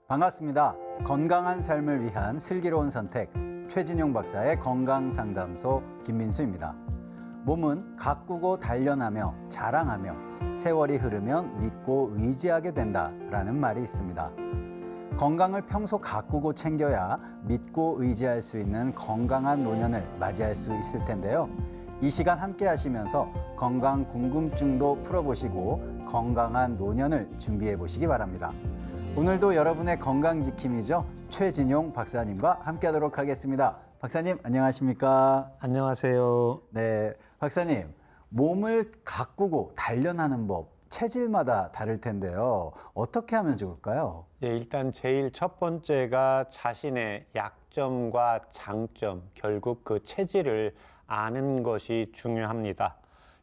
반갑습니다. 건강한 삶을 위한 슬기로운 선택, 최진용 박사의 건강상담소 김민수입니다. 몸은 가꾸고 단련하며 자랑하며 세월이 흐르면 믿고 의지하게 된다라는 말이 있습니다. 건강을 평소 가꾸고 챙겨야 믿고 의지할 수 있는 건강한 노년을 맞이할 수 있을 텐데요. 이 시간 함께 하시면서 건강 궁금증도 풀어보시고 건강한 노년을 준비해 보시기 바랍니다. 오늘도 여러분의 건강 지킴이죠. 최진용 박사님과 함께 하도록 하겠습니다. 박사님, 안녕하십니까? 안녕하세요. 네, 박사님, 몸을 가꾸고 단련하는 법, 체질마다 다를 텐데요. 어떻게 하면 좋을까요? 예, 일단 제일 첫 번째가 자신의 약점과 장점, 결국 그 체질을 아는 것이 중요합니다.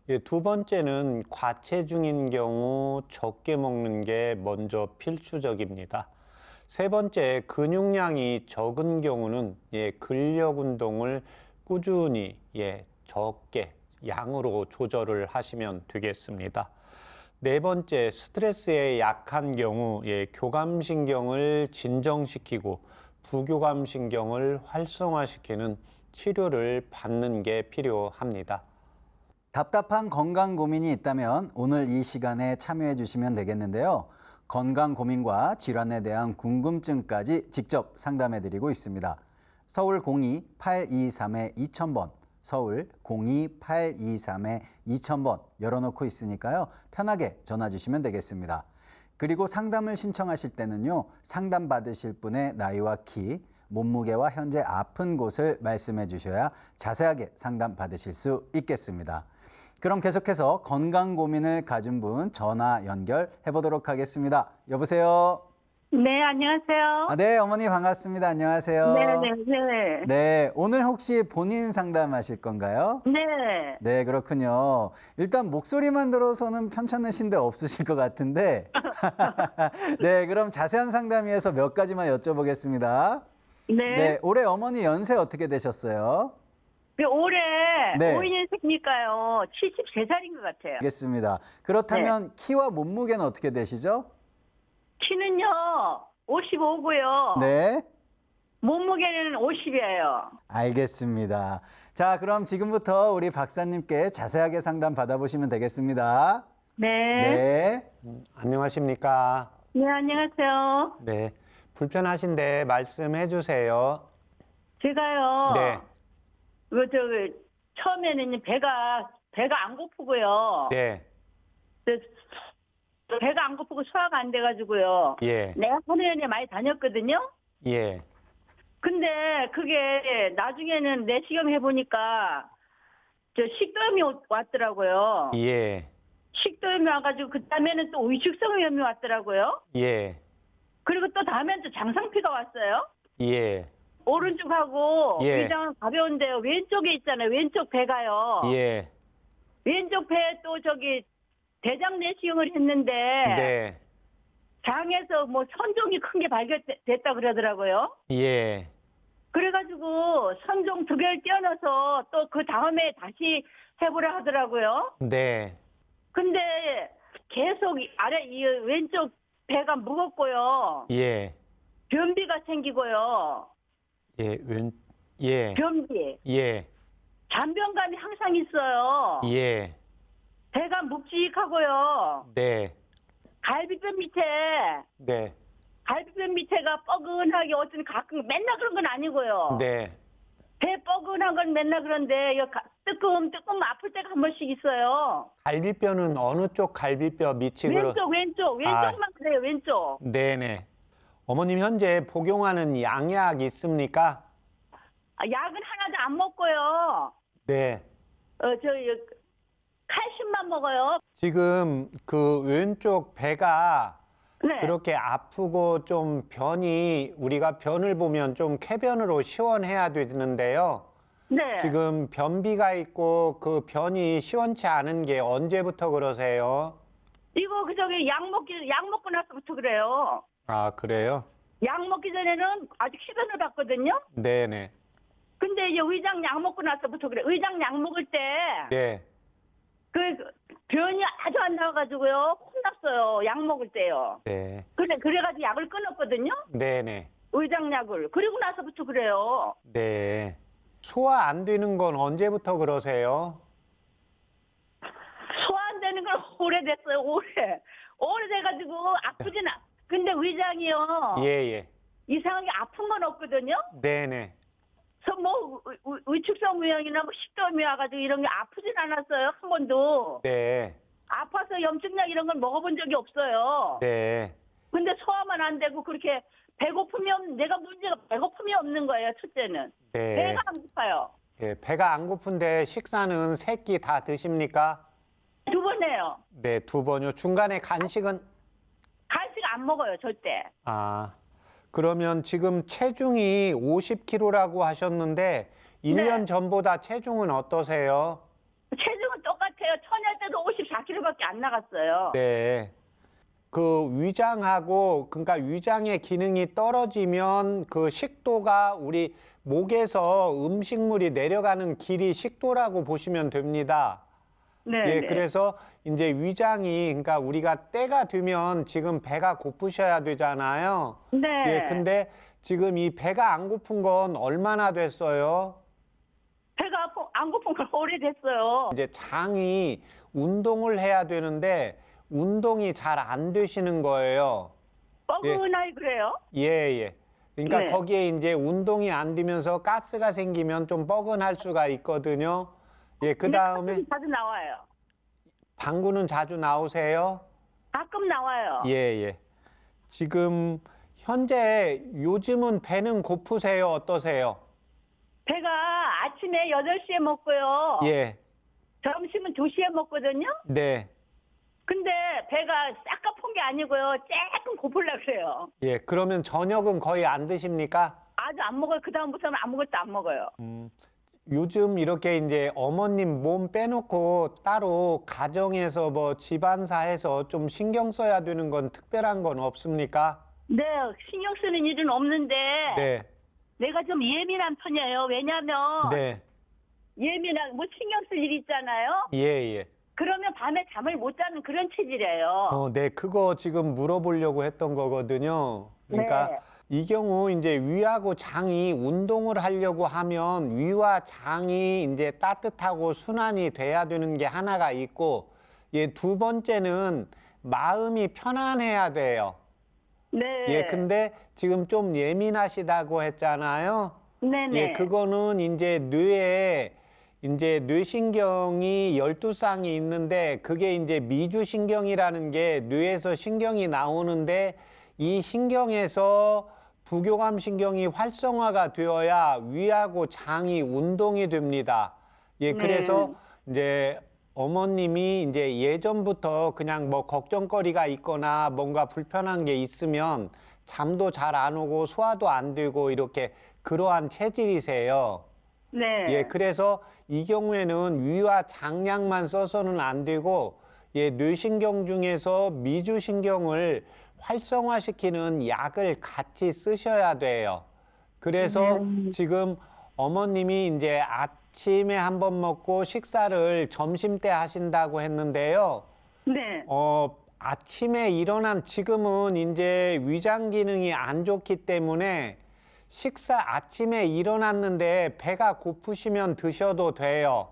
예, 두 번째는 과체중인 경우 적게 먹는 게 먼저 필수적입니다. 세 번째, 근육량이 적은 경우는 근력 운동을 꾸준히 적게 양으로 조절을 하시면 되겠습니다. 네 번째, 스트레스에 약한 경우 교감신경을 진정시키고 부교감신경을 활성화시키는 치료를 받는 게 필요합니다. 답답한 건강 고민이 있다면 오늘 이 시간에 참여해 주시면 되겠는데요. 건강 고민과 질환에 대한 궁금증까지 직접 상담해 드리고 있습니다. 서울 02-823-2000번, 서울 02-823-2000번 열어놓고 있으니까요. 편하게 전화 주시면 되겠습니다. 그리고 상담을 신청하실 때는요. 상담 받으실 분의 나이와 키, 몸무게와 현재 아픈 곳을 말씀해 주셔야 자세하게 상담 받으실 수 있겠습니다. 그럼 계속해서 건강 고민을 가진 분 전화 연결해 보도록 하겠습니다. 여보세요? 네, 안녕하세요. 네, 어머니 반갑습니다. 안녕하세요. 네. 네, 오늘 혹시 본인 상담하실 건가요? 네. 네, 그렇군요. 일단 목소리만 들어서는 편찮으신데 없으실 것 같은데. 네, 그럼 자세한 상담 위해서 몇 가지만 여쭤보겠습니다. 네, 올해 어머니 연세 어떻게 되셨어요? 올해 네. 5인생이니까요. 73살인 것 같아요. 알겠습니다. 그렇다면 키와 몸무게는 어떻게 되시죠? 키는요, 55고요. 네. 몸무게는 50이에요. 알겠습니다. 자, 그럼 지금부터 우리 박사님께 자세하게 상담 받아보시면 되겠습니다. 네. 네. 안녕하십니까? 네, 안녕하세요. 네, 불편하신데 말씀해 주세요. 제가요. 네. 처음에는 배가 안 고프고요. 네. 배가 안 고프고 소화가 안 돼가지고요. 예. 내가 한의원에 많이 다녔거든요. 예. 근데 그게 나중에는 내시경 해보니까 식도염이 왔더라고요. 예. 식도염이 와가지고 그 다음에는 또 위축성염이 왔더라고요. 예. 그리고 또 다음엔 또 장상피가 왔어요. 예. 오른쪽하고 예. 위장은 가벼운데요. 왼쪽에 있잖아요. 왼쪽 배가요. 예. 왼쪽 배에 또 대장 내시경을 했는데 네. 장에서 선종이 큰 게 발견됐다 그러더라고요. 예. 그래가지고 선종 2개를 떼어넣어서 또 그 다음에 다시 해보라 하더라고요. 네. 근데 계속 이 왼쪽 배가 무겁고요. 예. 변비가 생기고요. 예. 예. 변비. 예. 잔변감이 항상 있어요. 예. 배가 묵직하고요. 네. 갈비뼈 네. 밑에가 뻐근하게 어떤 가끔 맨날 그런 건 아니고요. 네. 배 뻐근한 건 맨날 그런데 뜨끔 아플 때가 한 번씩 있어요. 갈비뼈는 어느 쪽 갈비뼈 밑이 왼쪽만 그래요. 왼쪽. 네네. 어머님 현재 복용하는 양약 있습니까? 약은 하나도 안 먹고요. 네. 칼슘만 먹어요. 지금 그 왼쪽 배가 네. 그렇게 아프고 좀 우리가 변을 보면 좀 쾌변으로 시원해야 되는데요. 네. 지금 변비가 있고 그 변이 시원치 않은 게 언제부터 그러세요? 이거 약 먹고 나서부터 그래요. 아, 그래요? 약 먹기 전에는 아직 시간을 봤거든요. 네네. 근데 이제 의장 약 먹고 나서부터 그래. 의장 약 먹을 때 네. 그 변이 아주 안 나와가지고요. 끝났어요. 약 먹을 때요. 네. 그래가지고 약을 끊었거든요. 네네. 의장약을. 그리고 나서부터 그래요. 네. 소화 안 되는 건 언제부터 그러세요? 소화 안 되는 건 오래됐어요. 오래돼가지고 아프진 않. 근데 위장이요. 예. 이상하게 아픈 건 없거든요. 네네. 그래서 뭐 위축성 무형이나 뭐 식도염이 와가지고 이런 게 아프진 않았어요. 한 번도. 네. 아파서 염증약 이런 걸 먹어본 적이 없어요. 네. 근데 소화만 안 되고 그렇게 내가 문제가 배고픔이 없는 거예요. 첫째는. 네. 배가 안 고파요. 예, 배가 안 고픈데 식사는 세 끼 다 드십니까? 2번 해요. 네, 2번요. 중간에 간식은? 간식 안 먹어요. 절대. 아, 그러면 지금 체중이 50kg라고 하셨는데 1년 네. 전보다 체중은 어떠세요? 체중은 똑같아요. 처녀 때도 54kg밖에 안 나갔어요. 네. 그 위장하고 그러니까 위장의 기능이 떨어지면 그 식도가 우리 목에서 음식물이 내려가는 길이 식도라고 보시면 됩니다. 네. 예, 네. 그래서 이제 위장이 그러니까 우리가 때가 되면 지금 배가 고프셔야 되잖아요. 네. 예, 근데 지금 이 배가 안 고픈 건 얼마나 됐어요? 배가 안 고픈 건 오래됐어요. 이제 장이 운동을 해야 되는데 운동이 잘 안 되시는 거예요. 뻐근하게 그래요? 예. 그러니까 네. 거기에 이제 운동이 안 되면서 가스가 생기면 좀 뻐근할 수가 있거든요. 예, 그 근데 다음에 가끔 자주 나와요. 방구는 자주 나오세요? 가끔 나와요. 예. 지금 현재 요즘은 배는 고프세요? 어떠세요? 배가 아침에 8시에 먹고요. 예, 점심은 2시에 먹거든요. 네. 근데 배가 싹 아픈 게 아니고요. 조금 고플라 그래요. 예, 그러면 저녁은 거의 안 드십니까? 아주 안 먹어요. 그다음부터는 아무것도 안 먹어요. 요즘 이렇게 이제 어머님 몸 빼놓고 따로 가정에서 뭐 집안사에서 좀 신경 써야 되는 건 특별한 건 없습니까? 네, 신경 쓰는 일은 없는데 네, 내가 좀 예민한 편이에요. 왜냐하면 네, 뭐 신경 쓸 일 있잖아요. 예. 그러면 밤에 잠을 못 자는 그런 체질이에요. 네, 그거 지금 물어보려고 했던 거거든요. 그러니까 네. 이 경우 이제 위하고 장이 운동을 하려고 하면 위와 장이 이제 따뜻하고 순환이 돼야 되는 게 하나가 있고, 예, 2번째는 마음이 편안해야 돼요. 네. 예, 근데 지금 좀 예민하시다고 했잖아요. 네네. 예, 그거는 이제 뇌에 이제 뇌신경이 12쌍이 있는데 그게 이제 미주신경이라는 게 뇌에서 신경이 나오는데 이 신경에서 부교감 신경이 활성화가 되어야 위하고 장이 운동이 됩니다. 예, 그래서 이제 어머님이 이제 예전부터 그냥 뭐 걱정거리가 있거나 뭔가 불편한 게 있으면 잠도 잘 안 오고 소화도 안 되고 이렇게 그러한 체질이세요. 네. 예, 그래서 이 경우에는 위와 장약만 써서는 안 되고, 예, 뇌신경 중에서 미주신경을 활성화시키는 약을 같이 쓰셔야 돼요. 그래서 지금 어머님이 이제 아침에 한 번 먹고 식사를 점심 때 하신다고 했는데요. 네. 아침에 일어난 지금은 이제 위장 기능이 안 좋기 때문에 아침에 일어났는데 배가 고프시면 드셔도 돼요.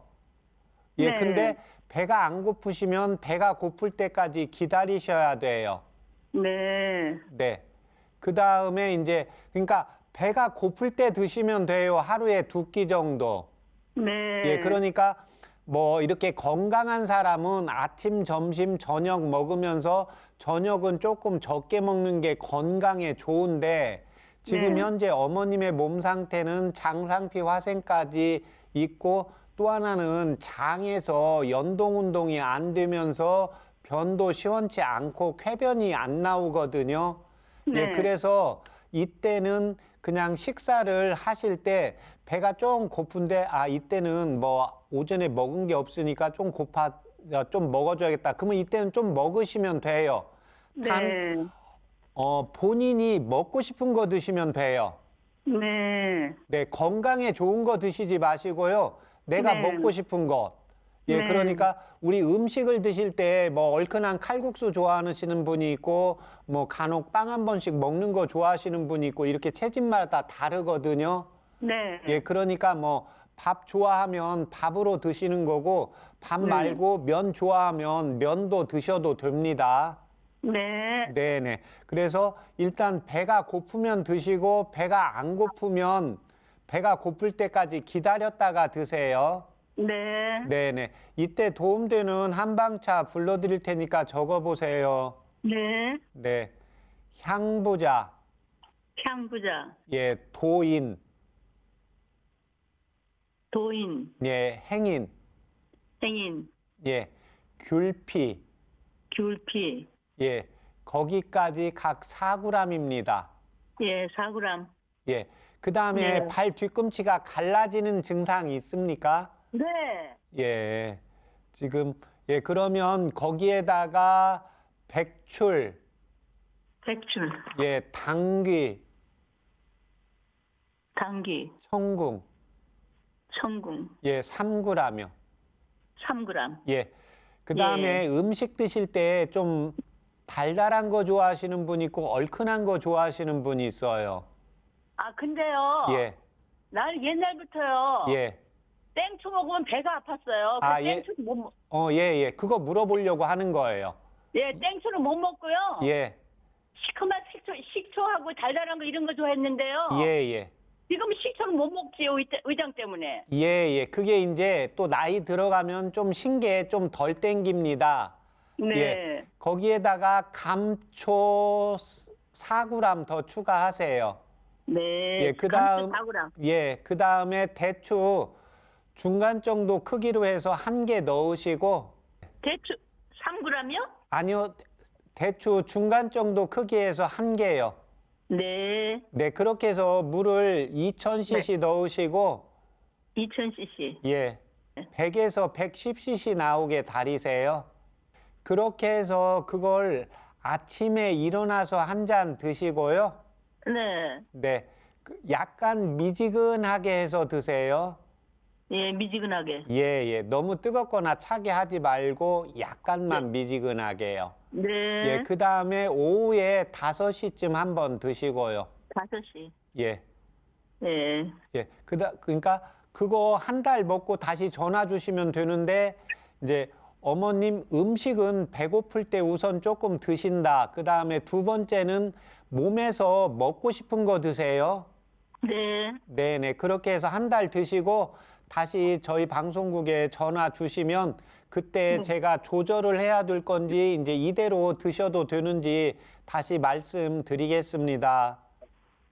예, 네. 근데 배가 안 고프시면 배가 고플 때까지 기다리셔야 돼요. 네. 네. 그 다음에 이제, 그러니까 배가 고플 때 드시면 돼요. 하루에 2끼 정도. 네. 예, 그러니까 뭐 이렇게 건강한 사람은 아침, 점심, 저녁 먹으면서 저녁은 조금 적게 먹는 게 건강에 좋은데 지금 네. 현재 어머님의 몸 상태는 장상피 화생까지 있고 또 하나는 장에서 연동 운동이 안 되면서 변도 시원치 않고 쾌변이 안 나오거든요. 네. 예, 그래서 이때는 그냥 식사를 하실 때 배가 좀 고픈데 이때는 뭐 오전에 먹은 게 없으니까 좀 좀 먹어줘야겠다. 그러면 이때는 좀 먹으시면 돼요. 네. 본인이 먹고 싶은 거 드시면 돼요. 네. 네, 건강에 좋은 거 드시지 마시고요. 내가 네. 먹고 싶은 거. 예, 네. 그러니까 우리 음식을 드실 때 뭐 얼큰한 칼국수 좋아하시는 분이 있고 뭐 간혹 빵 한 번씩 먹는 거 좋아하시는 분이 있고 이렇게 체질마다 다르거든요. 네. 예, 그러니까 뭐 밥 좋아하면 밥으로 드시는 거고 밥 말고 면 좋아하면 면도 드셔도 됩니다. 네. 네네. 그래서 일단 배가 고프면 드시고 배가 안 고프면 배가 고플 때까지 기다렸다가 드세요. 네. 네네. 이때 도움되는 한방차 불러드릴 테니까 적어보세요. 네. 네. 향부자, 향부자, 예, 도인, 도인, 예, 행인, 행인, 예, 귤피, 귤피, 예, 거기까지 각 4g입니다. 예, 4g. 예. 그 다음에 네. 발 뒤꿈치가 갈라지는 증상이 있습니까? 네. 예. 지금, 예, 그러면 거기에다가 백출, 백출, 예, 당귀, 당귀, 청궁, 청궁, 예, 3g요. 3g. 예. 그 다음에 음식 드실 때 좀 달달한 거 좋아하시는 분 있고 얼큰한 거 좋아하시는 분이 있어요. 아, 근데요. 예, 난 옛날부터요. 예. 땡초 먹으면 배가 아팠어요. 아, 그 예. 땡초 못 먹. 예, 예. 그거 물어보려고 하는 거예요. 예, 땡초는 못 먹고요. 예, 시큼한 식초하고 달달한 거 이런 거 좋아했는데요. 예, 예. 지금 식초는 못 먹지요. 의장 때문에. 예, 예. 그게 이제 또 나이 들어가면 좀 신게 좀 덜 땡깁니다. 네. 예. 거기에다가 감초 4g 더 추가하세요. 네. 예, 그다음 4g. 예, 그다음에 대추 중간 정도 크기로 해서 한 개 넣으시고 대추 3g이요? 아니요. 대추 중간 정도 크기에서 한 개요. 네. 네, 그렇게 해서 물을 2000cc 넣으시고 2000cc. 예. 100에서 110cc 나오게 달이세요. 그렇게 해서 그걸 아침에 일어나서 한 잔 드시고요. 네. 네. 약간 미지근하게 해서 드세요. 예, 미지근하게. 예, 예. 너무 뜨겁거나 차게 하지 말고 약간만 미지근하게요. 네. 예, 그 다음에 오후에 5시쯤 한번 드시고요. 5시. 예, 예. 예. 그러니까 그거 한 달 먹고 다시 전화 주시면 되는데, 이제 어머님 음식은 배고플 때 우선 조금 드신다. 그 다음에 두 번째는 몸에서 먹고 싶은 거 드세요. 네. 네네. 그렇게 해서 한 달 드시고 다시 저희 방송국에 전화 주시면 그때 제가 조절을 해야 될 건지 이제 이대로 드셔도 되는지 다시 말씀드리겠습니다.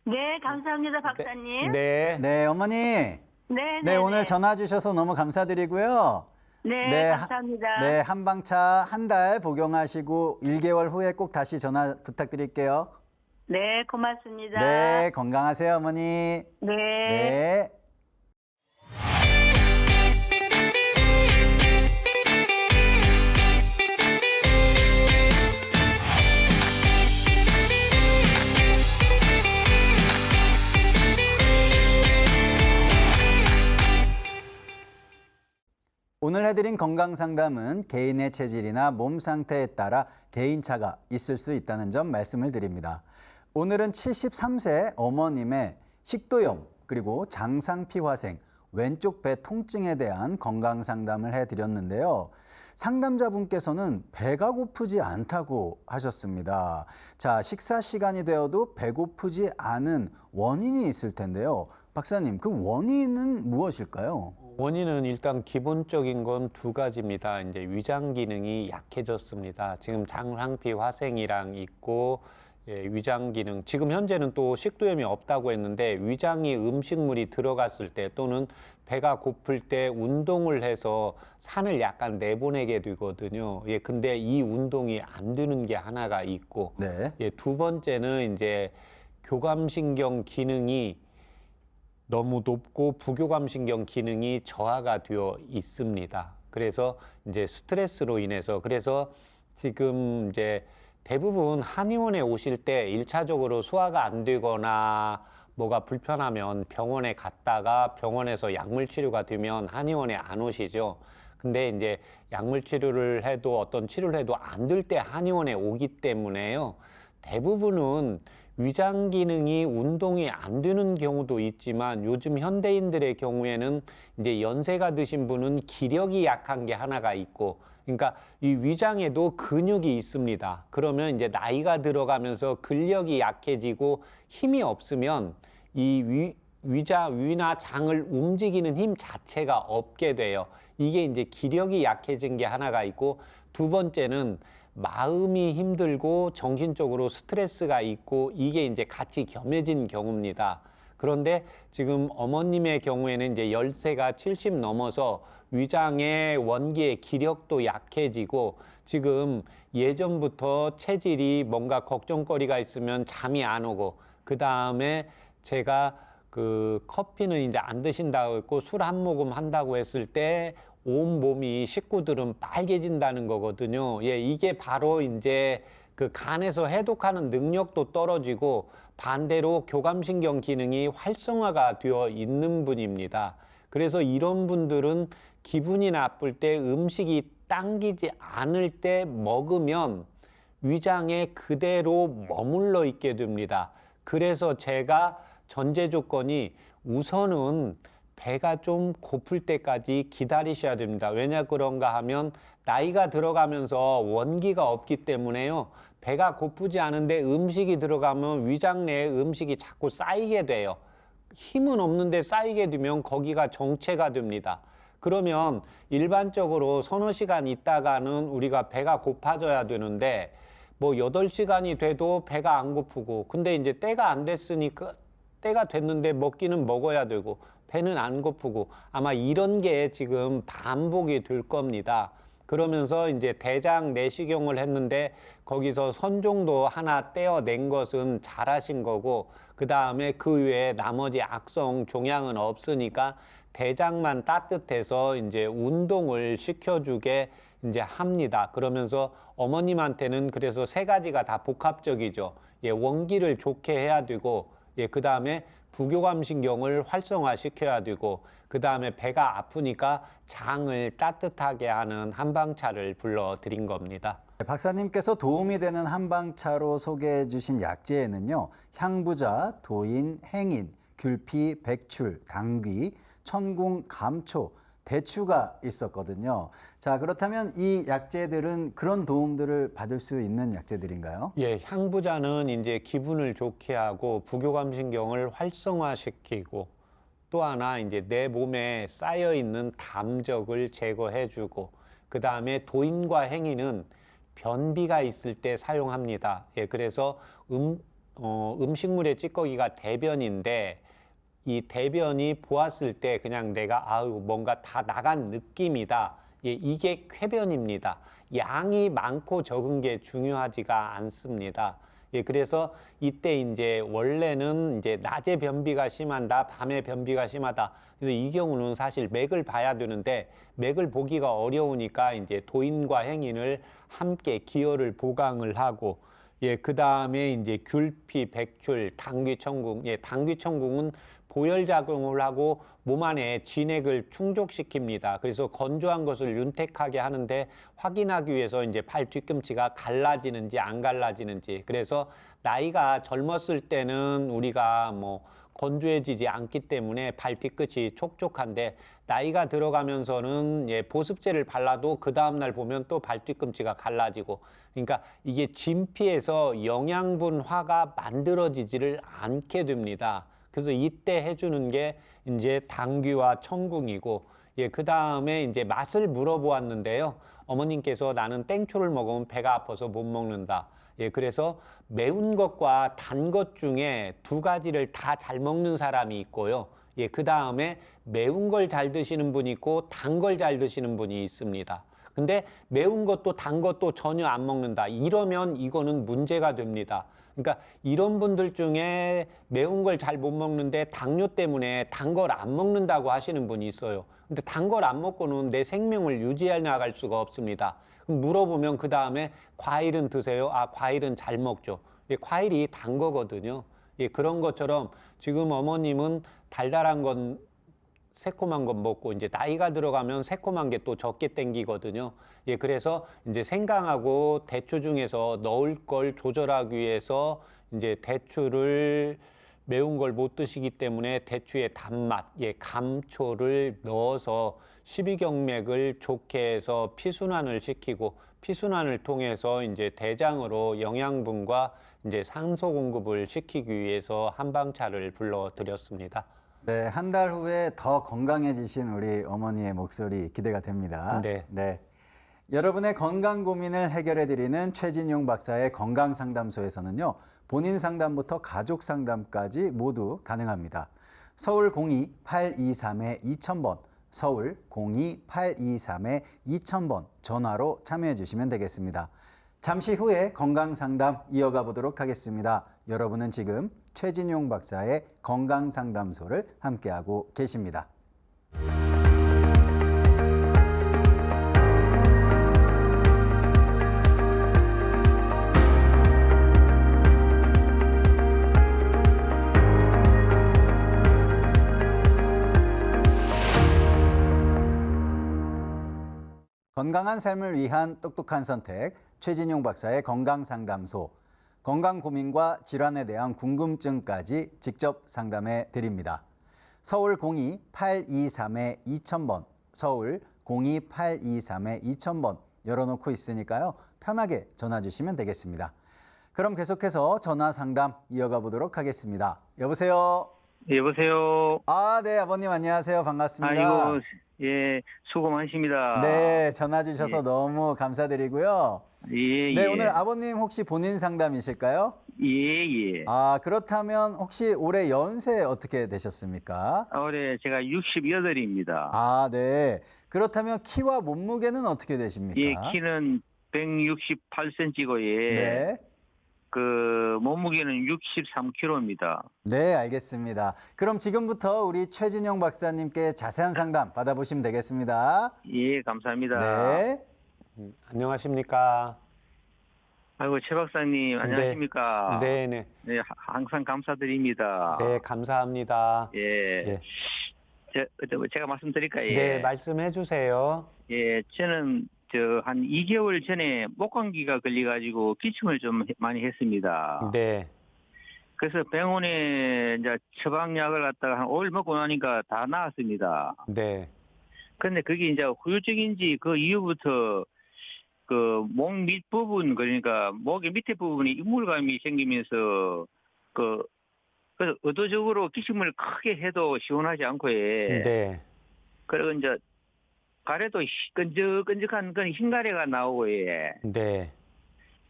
네, 감사합니다, 박사님. 네. 네, 어머니. 네, 네, 네, 오늘 네. 전화 주셔서 너무 감사드리고요. 네, 네, 감사합니다. 네, 한방차 한 달 복용하시고 1개월 후에 꼭 다시 전화 부탁드릴게요. 네, 고맙습니다. 네, 건강하세요, 어머니. 네. 네. 오늘 해드린 건강상담은 개인의 체질이나 몸 상태에 따라 개인차가 있을 수 있다는 점 말씀을 드립니다. 오늘은 73세 어머님의 식도염 그리고 장상피화생, 왼쪽 배 통증에 대한 건강상담을 해드렸는데요. 상담자분께서는 배가 고프지 않다고 하셨습니다. 자, 식사 시간이 되어도 배고프지 않은 원인이 있을 텐데요. 박사님, 그 원인은 무엇일까요? 원인은 일단 기본적인 건 두 가지입니다. 이제 위장 기능이 약해졌습니다. 지금 장상피 화생이랑 있고 예, 위장 기능. 지금 현재는 또 식도염이 없다고 했는데 위장이 음식물이 들어갔을 때 또는 배가 고플 때 운동을 해서 산을 약간 내보내게 되거든요. 예, 근데 이 운동이 안 되는 게 하나가 있고 네. 예, 두 번째는 이제 교감신경 기능이 너무 높고 부교감신경 기능이 저하가 되어 있습니다. 그래서 이제 스트레스로 인해서 그래서 지금 이제 대부분 한의원에 오실 때 1차적으로 소화가 안 되거나 뭐가 불편하면 병원에 갔다가 병원에서 약물 치료가 되면 한의원에 안 오시죠. 근데 이제 약물 치료를 해도 어떤 치료를 해도 안 될 때 한의원에 오기 때문에요. 대부분은 위장 기능이 운동이 안 되는 경우도 있지만 요즘 현대인들의 경우에는 이제 연세가 드신 분은 기력이 약한 게 하나가 있고, 그러니까 이 위장에도 근육이 있습니다. 그러면 이제 나이가 들어가면서 근력이 약해지고 힘이 없으면 이 위나 장을 움직이는 힘 자체가 없게 돼요. 이게 이제 기력이 약해진 게 하나가 있고, 두 번째는 마음이 힘들고 정신적으로 스트레스가 있고, 이게 이제 같이 겸해진 경우입니다. 그런데 지금 어머님의 경우에는 이제 연세가 70 넘어서 위장의 원기의 기력도 약해지고, 지금 예전부터 체질이 뭔가 걱정거리가 있으면 잠이 안 오고, 그 다음에 제가 그 커피는 이제 안 드신다고 했고 술 한 모금 한다고 했을 때 온몸이 식구들은 빨개진다는 거거든요. 예, 이게 바로 이제 그 간에서 해독하는 능력도 떨어지고 반대로 교감신경 기능이 활성화가 되어 있는 분입니다. 그래서 이런 분들은 기분이 나쁠 때 음식이 당기지 않을 때 먹으면 위장에 그대로 머물러 있게 됩니다. 그래서 제가 전제 조건이 우선은 배가 좀 고플 때까지 기다리셔야 됩니다. 왜냐 그런가 하면 나이가 들어가면서 원기가 없기 때문에요. 배가 고프지 않은데 음식이 들어가면 위장 내에 음식이 자꾸 쌓이게 돼요. 힘은 없는데 쌓이게 되면 거기가 정체가 됩니다. 그러면 일반적으로 서너 시간 있다가는 우리가 배가 고파져야 되는데 뭐 8시간이 돼도 배가 안 고프고, 근데 이제 때가 안 됐으니까 때가 됐는데 먹기는 먹어야 되고 배는 안 고프고, 아마 이런 게 지금 반복이 될 겁니다. 그러면서 이제 대장 내시경을 했는데 거기서 선종도 하나 떼어낸 것은 잘하신 거고, 그 다음에 그 외에 나머지 악성 종양은 없으니까 대장만 따뜻해서 이제 운동을 시켜주게 이제 합니다. 그러면서 어머님한테는 그래서 3가지가 다 복합적이죠. 예, 원기를 좋게 해야 되고, 예, 그 다음에 부교감신경을 활성화시켜야 되고, 그 다음에 배가 아프니까 장을 따뜻하게 하는 한방차를 불러드린 겁니다. 박사님께서 도움이 되는 한방차로 소개해 주신 약재에는요, 향부자, 도인, 행인, 귤피, 백출, 당귀, 천궁, 감초, 대추가 있었거든요. 자, 그렇다면 이 약재들은 그런 도움들을 받을 수 있는 약재들인가요? 예, 향부자는 이제 기분을 좋게 하고 부교감신경을 활성화시키고, 또 하나 이제 내 몸에 쌓여 있는 담적을 제거해주고, 그 다음에 도인과 행인은 변비가 있을 때 사용합니다. 예, 그래서 음식물의 찌꺼기가 대변인데, 이 대변이 보았을 때 그냥 내가 아유 뭔가 다 나간 느낌이다. 예, 이게 쾌변입니다. 양이 많고 적은 게 중요하지가 않습니다. 예, 그래서 이때 이제 원래는 이제 낮에 변비가 심하다, 밤에 변비가 심하다. 그래서 이 경우는 사실 맥을 봐야 되는데 맥을 보기가 어려우니까 이제 도인과 행인을 함께 기혈을 보강을 하고, 예, 그 다음에 이제 귤피, 백출, 당귀천궁. 예, 당귀천궁은 보혈작용을 하고 몸 안에 진액을 충족시킵니다. 그래서 건조한 것을 윤택하게 하는데 확인하기 위해서 이제 팔 뒤꿈치가 갈라지는지 안 갈라지는지. 그래서 나이가 젊었을 때는 우리가 뭐 건조해지지 않기 때문에 발 뒤끝이 촉촉한데, 나이가 들어가면서는 예, 보습제를 발라도 그 다음날 보면 또 발 뒤꿈치가 갈라지고, 그러니까 이게 진피에서 영양분화가 만들어지지를 않게 됩니다. 그래서 이때 해주는 게 이제 당귀와 천궁이고, 예, 그 다음에 이제 맛을 물어보았는데요. 어머님께서 나는 땡초를 먹으면 배가 아파서 못 먹는다. 예, 그래서 매운 것과 단 것 중에 2가지를 다 잘 먹는 사람이 있고요. 예, 그 다음에 매운 걸 잘 드시는 분이 있고 단 걸 잘 드시는 분이 있습니다. 근데 매운 것도 단 것도 전혀 안 먹는다. 이러면 이거는 문제가 됩니다. 그러니까 이런 분들 중에 매운 걸 잘 못 먹는데 당뇨 때문에 단 걸 안 먹는다고 하시는 분이 있어요. 근데 단 걸 안 먹고는 내 생명을 유지해 나갈 수가 없습니다. 그럼 물어보면 그 다음에 과일은 드세요? 아, 과일은 잘 먹죠. 예, 과일이 단 거거든요. 예, 그런 것처럼 지금 어머님은 달달한 건 새콤한 건 먹고 이제 나이가 들어가면 새콤한 게 또 적게 땡기거든요. 예, 그래서 이제 생강하고 대추 중에서 넣을 걸 조절하기 위해서 이제 대추를 매운 걸 못 드시기 때문에 대추의 단맛, 예, 감초를 넣어서 십이경맥을 좋게 해서 피순환을 시키고 피순환을 통해서 이제 대장으로 영양분과 이제 산소 공급을 시키기 위해서 한방차를 불러드렸습니다. 네, 한 달 후에 더 건강해지신 우리 어머니의 목소리 기대가 됩니다. 네. 여러분의 건강 고민을 해결해드리는 최진용 박사의 건강상담소에서는요, 본인 상담부터 가족 상담까지 모두 가능합니다. 서울 02-823-2000번, 서울 02-823-2000번 전화로 참여해 주시면 되겠습니다. 잠시 후에 건강상담 이어가 보도록 하겠습니다. 여러분은 지금 최진용 박사의 건강상담소를 함께하고 계십니다. 건강한 삶을 위한 똑똑한 선택, 최진용 박사의 건강상담소. 건강 고민과 질환에 대한 궁금증까지 직접 상담해 드립니다. 서울 02-823-2000번, 서울 02-823-2000번 열어놓고 있으니까요. 편하게 전화 주시면 되겠습니다. 그럼 계속해서 전화 상담 이어가 보도록 하겠습니다. 여보세요? 여보세요. 아, 네, 아버님 안녕하세요. 반갑습니다. 아이고, 예, 수고 많으십니다. 네, 전화 주셔서 너무 감사드리고요. 예, 네, 예. 오늘 아버님 혹시 본인 상담이실까요? 예, 예. 아, 그렇다면 혹시 올해 연세 어떻게 되셨습니까? 올해 제가 68입니다. 아, 네. 그렇다면 키와 몸무게는 어떻게 되십니까? 예, 키는 168cm고, 예. 네. 그, 몸무게는 63kg입니다. 네, 알겠습니다. 그럼 지금부터 우리 최진용 박사님께 자세한 상담 받아보시면 되겠습니다. 예, 감사합니다. 네. 안녕하십니까? 아이고, 최 박사님, 안녕하십니까? 네네. 네, 항상 감사드립니다. 네, 감사합니다. 예. 제가 말씀드릴까요? 예. 네, 말씀해 주세요. 예, 저는 한 2개월 전에 목감기가 걸려가지고 기침을 좀 많이 했습니다. 네, 그래서 병원에 이제 처방약을 갖다가 한 5일 먹고 나니까 다 나았습니다. 네, 근데 그게 이제 후유증인지 그 이후부터 그 목 밑부분, 그러니까 목의 밑에 부분이 이물감이 생기면서 그래서 의도적으로 기침을 크게 해도 시원하지 않고, 예. 네, 그리고 이제 가래도 끈적끈적한 그런 흰가래가 나오고, 예. 네,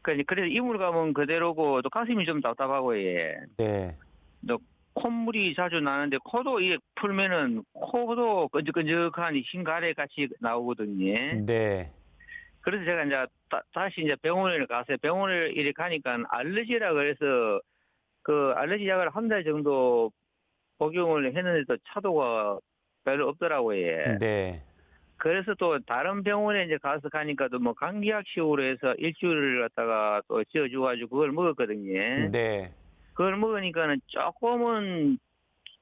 그래서 이물감은 그대로고, 또 가슴이 좀 답답하고, 예. 네, 또 콧물이 자주 나는데, 코도 이게 풀면은, 코도 끈적끈적한 흰가래 같이 나오거든요. 네, 그래서 제가 이제 다시 이제 병원을 가서 병원을 이렇게 가니까 알러지라 그래서 그 알러지 약을 한 달 정도 복용을 했는데도 차도가 별로 없더라고요. 예. 네, 그래서 또 다른 병원에 이제 가서 가니까도 뭐 감기약식으로 해서 일주일을 갖다가 또 지어줘가지고 그걸 먹었거든요. 네, 그걸 먹으니까는 조금은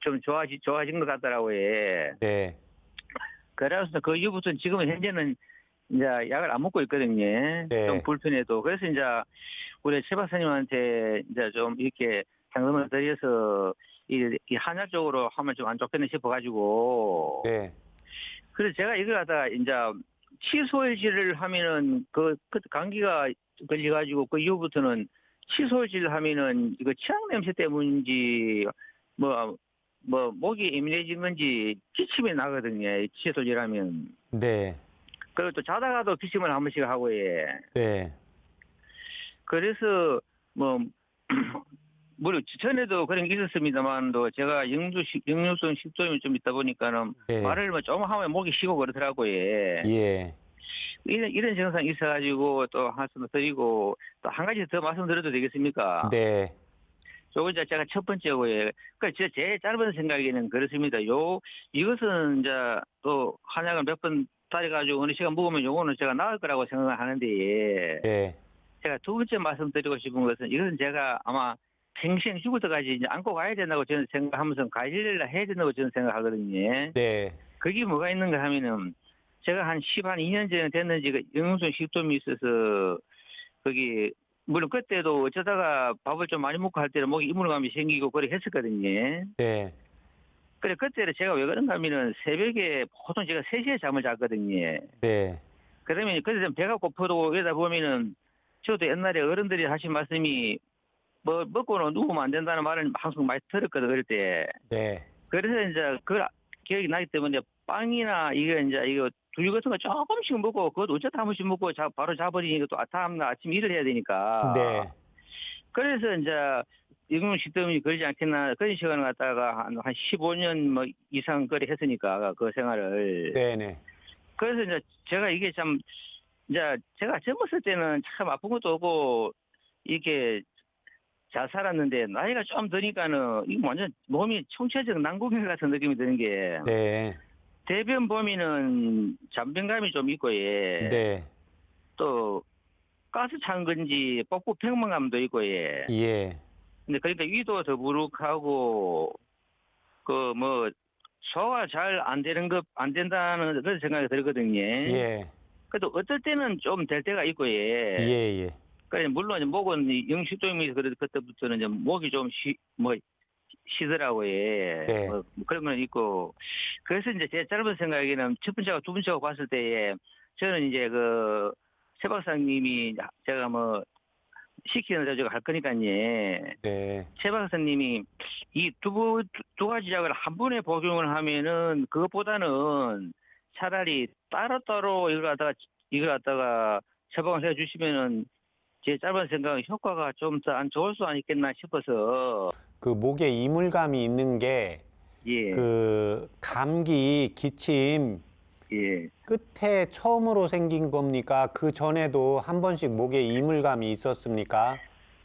좀 좋아진 것 같더라고요. 예. 네, 그래서 그 이후부터는 지금 현재는 이제 약을 안 먹고 있거든요. 네. 좀 불편해도. 그래서 이제 우리 최 박사님한테 이제 좀 이렇게 상담을 드려서 이 한약 쪽으로 하면 좀 안 좋겠네 싶어가지고. 네, 그래서 제가 이걸 갖다가 이제 치솔질을 하면은 그 감기가 걸려가지고 그 이후부터는 치솔질 하면은 이거 치약 냄새 때문인지 뭐 목이 예민해진 건지 기침이 나거든요. 치솔질 하면. 네, 그리고 또 자다가도 기침을 한 번씩 하고, 예. 네, 그래서 물론 전에도 그런 게 있었습니다만도 제가 역류성 식도염이 좀 있다 보니까는 네. 말을 뭐 좀 하면 목이 쉬고 그러더라고요. 예. 예, 이런 증상이 있어가지고 또 말씀 드리고 또 한 가지 더 말씀드려도 되겠습니까? 네, 요거 이제 제가 첫 번째고, 예. 그러니까 제 짧은 생각에는 그렇습니다. 이것은 이제 또 한약을 몇 번 따라가지고 어느 시간 먹으면 요거는 제가 나을 거라고 생각을 하는데, 예. 네, 제가 두 번째 말씀드리고 싶은 것은 이것은 제가 아마 평생 죽을 때까지 이제 안고 가야 된다고 저는 생각하면서 관리를 해야 된다고 저는 생각하거든요. 네. 그게 뭐가 있는가 하면은 제가 한 2년 전에 됐는지 그 영양소 식도염이 있어서 거기 물론 그때도 어쩌다가 밥을 좀 많이 먹고 할 때는 목에 이물감이 생기고 그래 했었거든요. 네. 그래 그때는 제가 왜 그런가 하면은 새벽에 보통 제가 3시에 잠을 잤거든요. 네. 그러면 그때 배가 고프고 이러다 보면은 저도 옛날에 어른들이 하신 말씀이 뭐 먹고는 누우면 안 된다는 말을 항상 많이 들었거든 그럴 때. 네. 그래서 이제 그 기억이 나기 때문에 빵이나 이거 두유 같은 거 조금씩 먹고 그것도 어쩌다 한 번씩 먹고 바로 자버리니까 또 다음날 아침 일을 해야 되니까. 네. 그래서 이제 영양식도염이 걸리지 않겠나 그런 시간을 갖다가 한 15년 뭐 이상 거리 했으니까 그 생활을. 네네. 그래서 이제 제가 이게 참 이제 제가 젊었을 때는 참 아픈 것도 없고 이게 잘 살았는데 나이가 좀 드니까는 이 완전 몸이 총체적 난공해 같은 느낌이 드는 게 네. 대변 보면은 잔변감이 좀 있고 예. 네. 또 가스 찬 건지 뻑뻑 평만감도 있고 예. 예. 근데 그러니까 위도 더부룩하고 그 뭐 소화 잘 안 된다는 그런 생각이 들거든요. 예. 그래도 어떨 때는 좀 될 때가 있고 예. 예. 예. 그래 물론 이제 목은 영식도염이 그때부터는 이제 목이 좀 쉬더라고요. 네. 뭐 그런 건 있고 그래서 이제 제 짧은 생각에는 첫 번째하고 두 번째하고 봤을 때에 저는 이제 그 최 박사님이 제가 뭐 시키는 대로 제가 할 거니까요. 네. 최 박사님이 이 두 가지 약을 한 번에 복용을 하면은 그것보다는 차라리 따로따로 이걸 갖다가 처방을 해 주시면은 제 짧은 생각은 효과가 좀 더 안 좋을 수 있겠나 싶어서. 그 목에 이물감이 있는 게 예. 그 감기, 기침 예. 끝에 처음으로 생긴 겁니까? 그 전에도 한 번씩 목에 이물감이 있었습니까?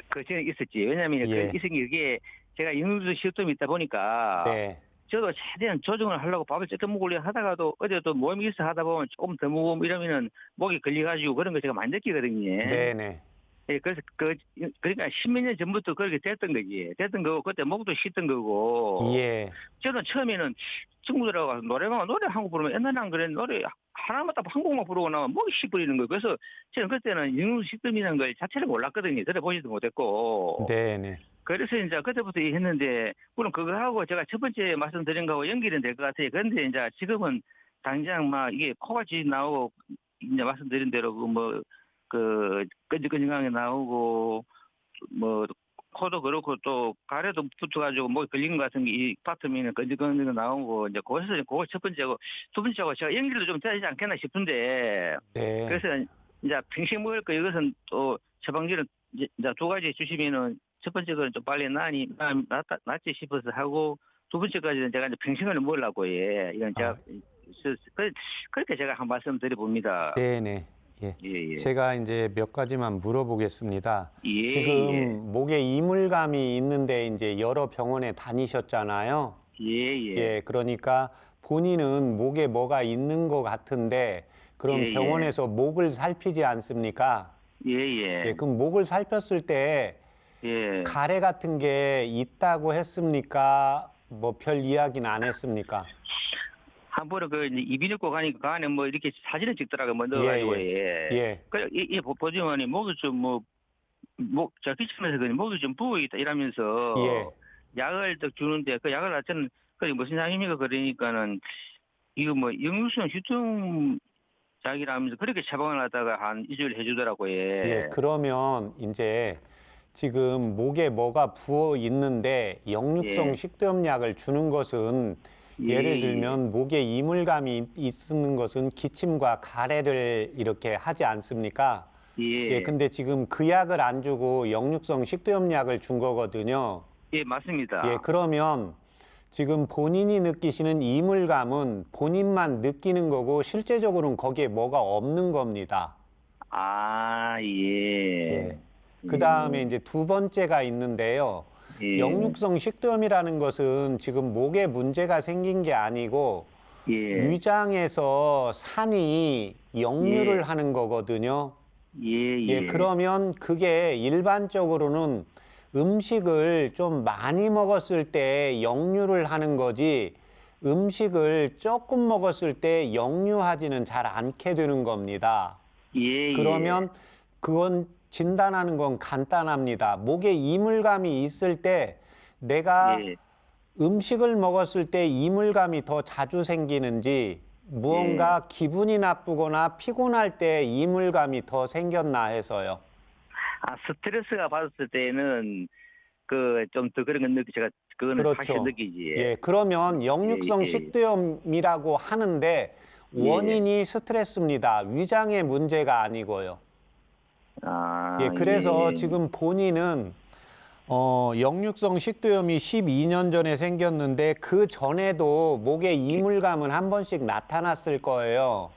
그 전에 있었지. 왜냐하면 예. 그 있은 게 제가 영양소 식도염이 있다 보니까 네. 저도 최대한 조정을 하려고 밥을 조금 먹으려 하다가도 어제 또 몸이 있어 하다 보면 조금 더 먹으면 이러면은 목이 걸려가지고 그런 거 제가 많이 느끼거든요. 네네. 예, 그래서 그러니까 10몇 년 전부터 그렇게 됐던 거지. 됐던 거고 그때 목도 쉬던 거고. 예. 저는 처음에는 친구들하고 가서 노래방 노래 한 곡 부르면 옛날에 안 그랬는데 노래 하나만 딱 한 곡만 부르고 나면 목이 씨 뿌리는 거예요. 그래서 저는 그때는 영양식도염이라는 걸 자체를 몰랐거든요. 들어보지도 못했고. 네네. 그래서 이제 그때부터 했는데 물론 그거하고 제가 첫 번째 말씀드린 거하고 연결은 될 것 같아요. 그런데 이제 지금은 당장 막 이게 코같이 나오고 이제 말씀드린 대로 그 끈적끈적하게 나오고 뭐 코도 그렇고 또 가래도 붙어가지고 목이 걸린 것 같은 게 이 파트면은 끈적끈적 나오고 이제 그거 첫 번째고 두 번째고 제가 연결도 좀 되지 않겠나 싶은데 네. 그래서 이제 평생 먹을 거 이것은 또 처방전을 이제 두 가지 주시면은 첫 번째 거는 좀 빨리 낫지 싶어서 하고 두 번째까지는 제가 이제 평생을 먹으려고 예. 이건 제가 그렇게 제가 한 말씀 드려봅니다. 네네. 예. 예. 제가 이제 몇 가지만 물어보겠습니다. 예. 지금 예. 목에 이물감이 있는데 이제 여러 병원에 다니셨잖아요. 예. 예, 그러니까 본인은 목에 뭐가 있는 것 같은데 그럼 예, 예. 병원에서 목을 살피지 않습니까? 예. 예, 그럼 목을 살폈을 때 예. 가래 같은 게 있다고 했습니까? 뭐 별 이야기는 안 했습니까? 한 번은 그 이비인후과 가니까 그 안에 뭐 이렇게 사진을 찍더라고 뭐 넣어가지고 예. 그래 보지만이 목이 좀 저 기침해서 그니 목이 좀 부어 있다 이러면서 예. 약을 또 주는데 그 약을 하여튼 그게 무슨 약입니까 그러니까는 이거 뭐 영유성 식도염 약이라면서 그렇게 처방을 하다가 한 2주일 해주더라고요. 예, 그러면 이제 지금 목에 뭐가 부어 있는데 역류성 예. 식도염약을 주는 것은 예를 들면 목에 이물감이 있는 것은 기침과 가래를 이렇게 하지 않습니까? 예, 근데 지금 그 약을 안 주고 역류성 식도염약을 준 거거든요. 예, 맞습니다. 예, 그러면 지금 본인이 느끼시는 이물감은 본인만 느끼는 거고 실제적으로는 거기에 뭐가 없는 겁니다. 아, 예. 예. 그 다음에 이제 두 번째가 있는데요. 예. 역류성 식도염이라는 것은 지금 목에 문제가 생긴 게 아니고 예. 위장에서 산이 역류를 예. 하는 거거든요. 예. 예, 그러면 그게 일반적으로는 음식을 좀 많이 먹었을 때 역류를 하는 거지 음식을 조금 먹었을 때 역류하지는 잘 않게 되는 겁니다. 예, 그러면 그건 진단하는 건 간단합니다. 목에 이물감이 있을 때 내가 예. 음식을 먹었을 때 이물감이 더 자주 생기는지 무언가 기분이 나쁘거나 피곤할 때 이물감이 더 생겼나 해서요. 아, 스트레스가 받았을 때는 그 좀 더 그런 건 제가 그거는 그렇죠. 확실히 느끼지. 예, 그러면 역류성 예. 식도염이라고 하는데 예. 원인이 스트레스입니다. 위장의 문제가 아니고요. 아, 예, 그래서 예. 지금 본인은 역류성 식도염이 12년 전에 생겼는데 그 전에도 목에 이물감은 한 번씩 나타났을 거예요.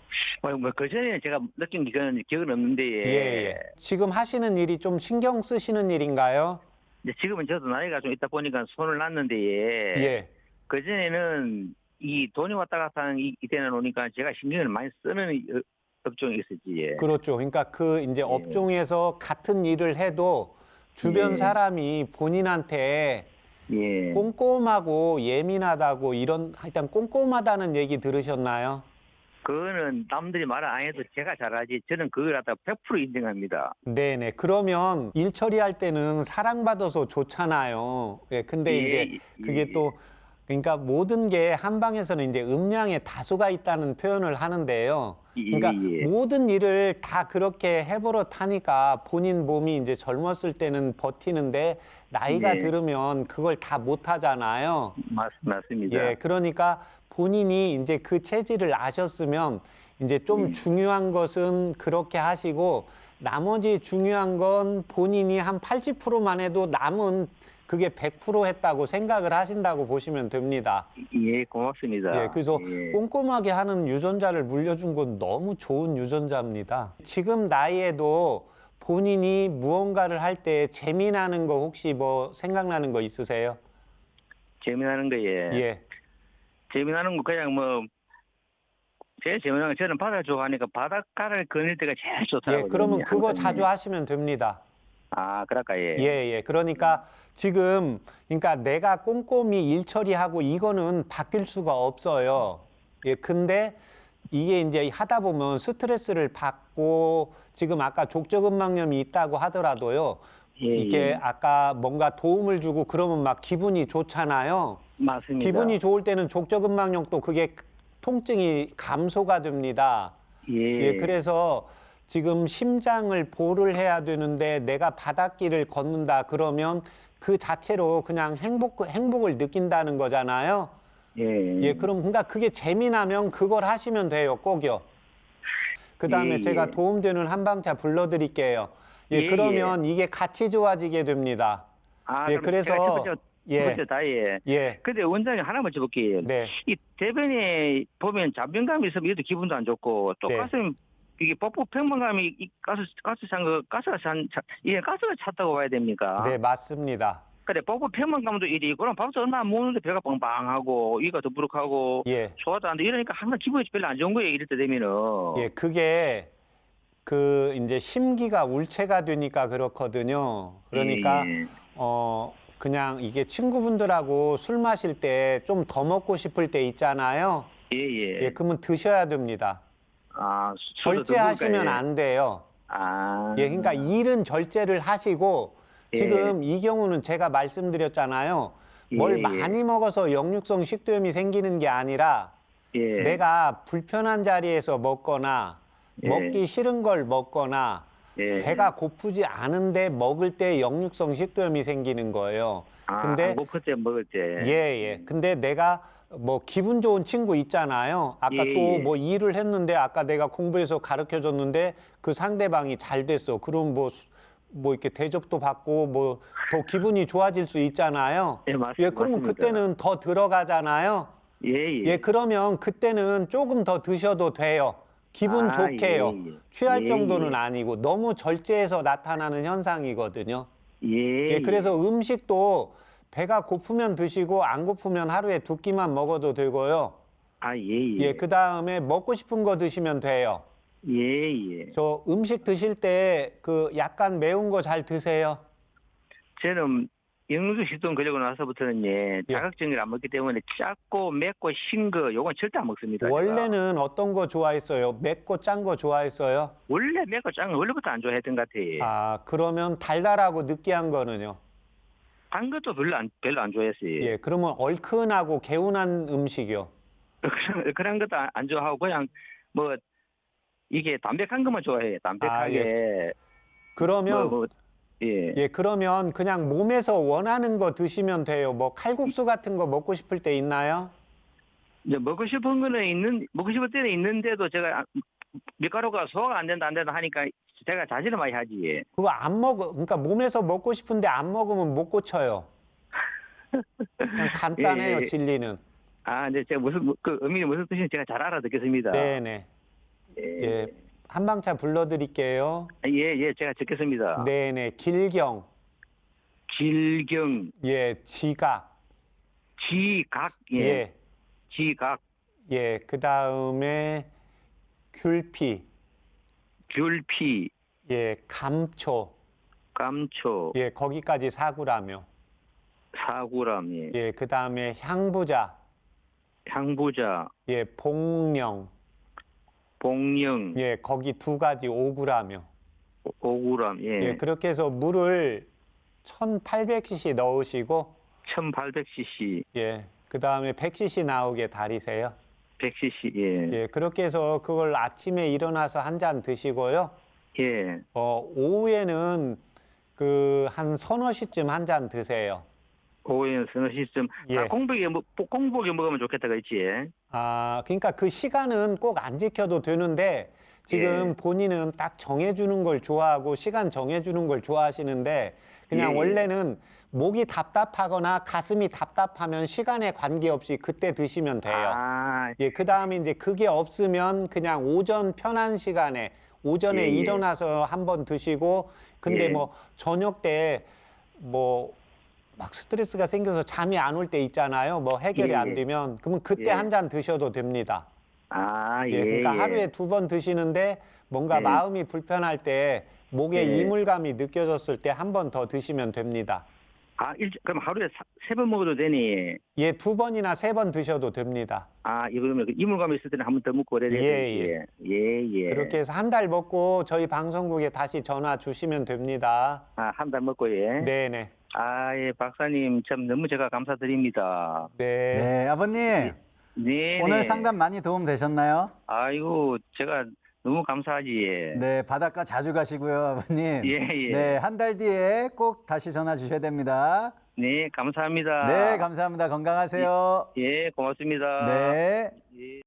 그 전에 제가 느낀 그건 기억은 없는데, 예. 지금 하시는 일이 좀 신경 쓰시는 일인가요? 이제 지금은 저도 나이가 좀 있다 보니까 손을 놨는데, 예. 그 전에는 이 돈이 왔다 갔다 하는 이때는 오니까 제가 신경을 많이 쓰는 업종이 있었지. 예. 그렇죠. 그러니까 그 이제 업종에서 같은 일을 해도 주변 예. 사람이 본인한테 예. 꼼꼼하고 예민하다고 이런 하여튼 꼼꼼하다는 얘기 들으셨나요? 그거는 남들이 말을 안 해도 제가 잘하지. 저는 그걸 갖다 100% 인정합니다. 네네. 그러면 일 처리할 때는 사랑받아서 좋잖아요. 예, 근데 예, 이제 그게 또 그러니까 모든 게 한방에서는 이제 음량의 다수가 있다는 표현을 하는데요. 그러니까 예. 모든 일을 다 그렇게 해버릇 하니까 본인 몸이 이제 젊었을 때는 버티는데 나이가 예. 들으면 그걸 다 못 하잖아요. 맞습니다. 예, 그러니까 본인이 이제 그 체질을 아셨으면 이제 좀 중요한 것은 그렇게 하시고 나머지 중요한 건 본인이 한 80%만 해도 남은 그게 100% 했다고 생각을 하신다고 보시면 됩니다. 예, 고맙습니다. 예, 그래서 예. 꼼꼼하게 하는 유전자를 물려준 건 너무 좋은 유전자입니다. 지금 나이에도 본인이 무언가를 할 때 재미나는 거 혹시 뭐 생각나는 거 있으세요? 재미나는 거예. 예. 재미나는 거 그냥 뭐 제일 재미나는 건 저는 바다 좋아하니까 바닷가를 거닐 때가 제일 좋더라고요. 예, 그러면 그거 항상. 자주 하시면 됩니다. 아, 그럴까 예. 예. 그러니까 지금 그러니까 내가 꼼꼼히 일 처리하고 이거는 바뀔 수가 없어요. 예, 근데 이게 이제 하다 보면 스트레스를 받고 지금 아까 족저근막염이 있다고 하더라도요. 예, 이게 예. 아까 뭔가 도움을 주고 그러면 막 기분이 좋잖아요. 맞습니다. 기분이 좋을 때는 족저근막염도 그게 통증이 감소가 됩니다. 예, 그래서 지금 심장을 보를 해야 되는데 내가 바닷길을 걷는다 그러면 그 자체로 그냥 행복을 느낀다는 거잖아요. 예, 그럼 그러니까 그게 재미나면 그걸 하시면 돼요, 꼭요. 그 다음에 예. 제가 도움되는 한방차 불러드릴게요. 예, 예, 그러면 이게 같이 좋아지게 됩니다. 아, 예, 그럼 그래서 제가 첫 번째 예, 다예. 예, 근데 원장님 하나만 여쭤볼게요. 네, 이 대변에 보면 잡병감이 있으면 얘도 기분도 안 좋고 또 네. 가슴 이게 뻑뻑 평만감이 이게 가스가 찼다고 봐야 됩니까? 네, 맞습니다. 그래 뻑뻑 평만감도 이리 그럼 밥도 얼마 안 먹는데 배가 빵빵하고 위가 더부룩하고 예, 소화도 안 돼 이러니까 항상 기분이 별로 안 좋은 거예요. 이럴 때 되면은. 예, 그게 그 이제 심기가 울체가 되니까 그렇거든요. 그러니까 예. 그냥 이게 친구분들하고 술 마실 때 좀 더 먹고 싶을 때 있잖아요. 예. 예, 그러면 드셔야 됩니다. 아, 술도 절제하시면 드물까, 예. 안 돼요. 아. 예, 그러니까 일은 절제를 하시고 예. 지금 이 경우는 제가 말씀드렸잖아요. 뭘 예. 많이 먹어서 역류성 식도염이 생기는 게 아니라 예. 내가 불편한 자리에서 먹거나 예. 먹기 싫은 걸 먹거나 예. 배가 고프지 않은데 먹을 때 역류성 식도염이 생기는 거예요. 근데 안 고플 때 먹을 때. 예. 근데 내가 뭐 기분 좋은 친구 있잖아요. 아까 예. 또 뭐 일을 했는데 아까 내가 공부해서 가르쳐 줬는데 그 상대방이 잘 됐어. 그럼 뭐 이렇게 대접도 받고 뭐 더 기분이 좋아질 수 있잖아요. 예, 예, 그러면 맞습니다. 그때는 더 들어가잖아요. 예, 그러면 그때는 조금 더 드셔도 돼요. 기분 아, 좋게요. 예. 취할 예, 정도는 예. 아니고 너무 절제해서 나타나는 현상이거든요. 예. 예, 그래서 음식도 배가 고프면 드시고 안 고프면 하루에 2끼만 먹어도 되고요. 아, 예. 예, 그 다음에 먹고 싶은 거 드시면 돼요. 예. 저 음식 드실 때 그 약간 매운 거 잘 드세요. 저는 영주 시동 걸리고 나서부터는 예. 자극적인 걸 안 먹기 때문에 작고 맵고 신 거 요건 절대 안 먹습니다. 제가. 원래는 어떤 거 좋아했어요? 맵고 짠 거 좋아했어요? 원래 맵고 짠 거 원래부터 안 좋아했던 것 같아요. 아, 그러면 달달하고 느끼한 거는요? 단 것도 별로 안 좋아했어요. 예, 그러면 얼큰하고 개운한 음식이요. 그런 것도 안 좋아하고 그냥 뭐 이게 담백한 것만 좋아해요. 담백하게. 그러면 예. 예, 그러면 그냥 몸에서 원하는 거 드시면 돼요. 뭐 칼국수 같은 거 먹고 싶을 때 있나요? 이제 먹고 싶은 거는 먹고 싶을 때는 있는데도 제가 밀가루가 소화가 안 된다 하니까 제가 자제를 많이 하지. 그거 안 먹어. 그러니까 몸에서 먹고 싶은데 안 먹으면 못 고쳐요. 그냥 간단해요, 예. 진리는. 아, 근데 제가 그 의미가 무슨 뜻인지 제가 잘 알아듣겠습니다. 네네. 예, 한방차 불러드릴게요. 예, 제가 듣겠습니다. 네네. 길경. 길경, 예, 지각. 지각, 예, 지각, 예. 그 다음에 귤피. 귤피, 예, 감초. 감초, 예, 거기까지 사구라며. 사구람, 예, 그 다음에 향부자. 향부자, 예, 복령. 복령, 예, 거기 2가지 5g이요. 오구람, 예, 그렇게 해서 물을 1800cc 넣으시고, 1800cc, 예, 그 다음에 100cc 나오게 달이세요. 100cc, 예. 예, 그렇게 해서 그걸 아침에 일어나서 한 잔 드시고요. 예. 오후에는 그 한 서너 시쯤 한 잔 드세요. 오후에 서너 시쯤 예. 공복에 먹으면 좋겠다 그랬지. 아, 그러니까 그 시간은 꼭 안 지켜도 되는데 지금 예. 본인은 딱 정해주는 걸 좋아하고 시간 정해주는 걸 좋아하시는데 그냥 예. 원래는 목이 답답하거나 가슴이 답답하면 시간에 관계없이 그때 드시면 돼요. 아, 예, 그 다음에 이제 그게 없으면 그냥 오전 편한 시간에 오전에 예, 예. 일어나서 한번 드시고 근데 예. 뭐 저녁 때 뭐 막 스트레스가 생겨서 잠이 안 올 때 있잖아요. 뭐 해결이 예, 안 예. 되면 그러면 그때 예. 한 잔 드셔도 됩니다. 아, 예. 예, 그러니까 예. 하루에 2번 드시는데 뭔가 예. 마음이 불편할 때 목에 예. 이물감이 느껴졌을 때 한 번 더 드시면 됩니다. 아, 그럼 하루에 3번 먹어도 되니? 예, 2번이나 3번 드셔도 됩니다. 아, 이거 그러면 이물감이 있을 때는 한 번 더 먹고 그래야 되겠지. 예. 그렇게 해서 한 달 먹고 저희 방송국에 다시 전화 주시면 됩니다. 아, 한 달 먹고, 예. 네네. 아, 예, 박사님, 참 너무 제가 감사드립니다. 네. 네, 아버님. 네. 오늘 네. 상담 많이 도움 되셨나요? 아이고, 제가 너무 감사하지, 예. 네, 바닷가 자주 가시고요, 아버님. 예. 네, 한 달 뒤에 꼭 다시 전화 주셔야 됩니다. 네, 감사합니다. 네, 감사합니다. 건강하세요. 예, 고맙습니다. 네. 예.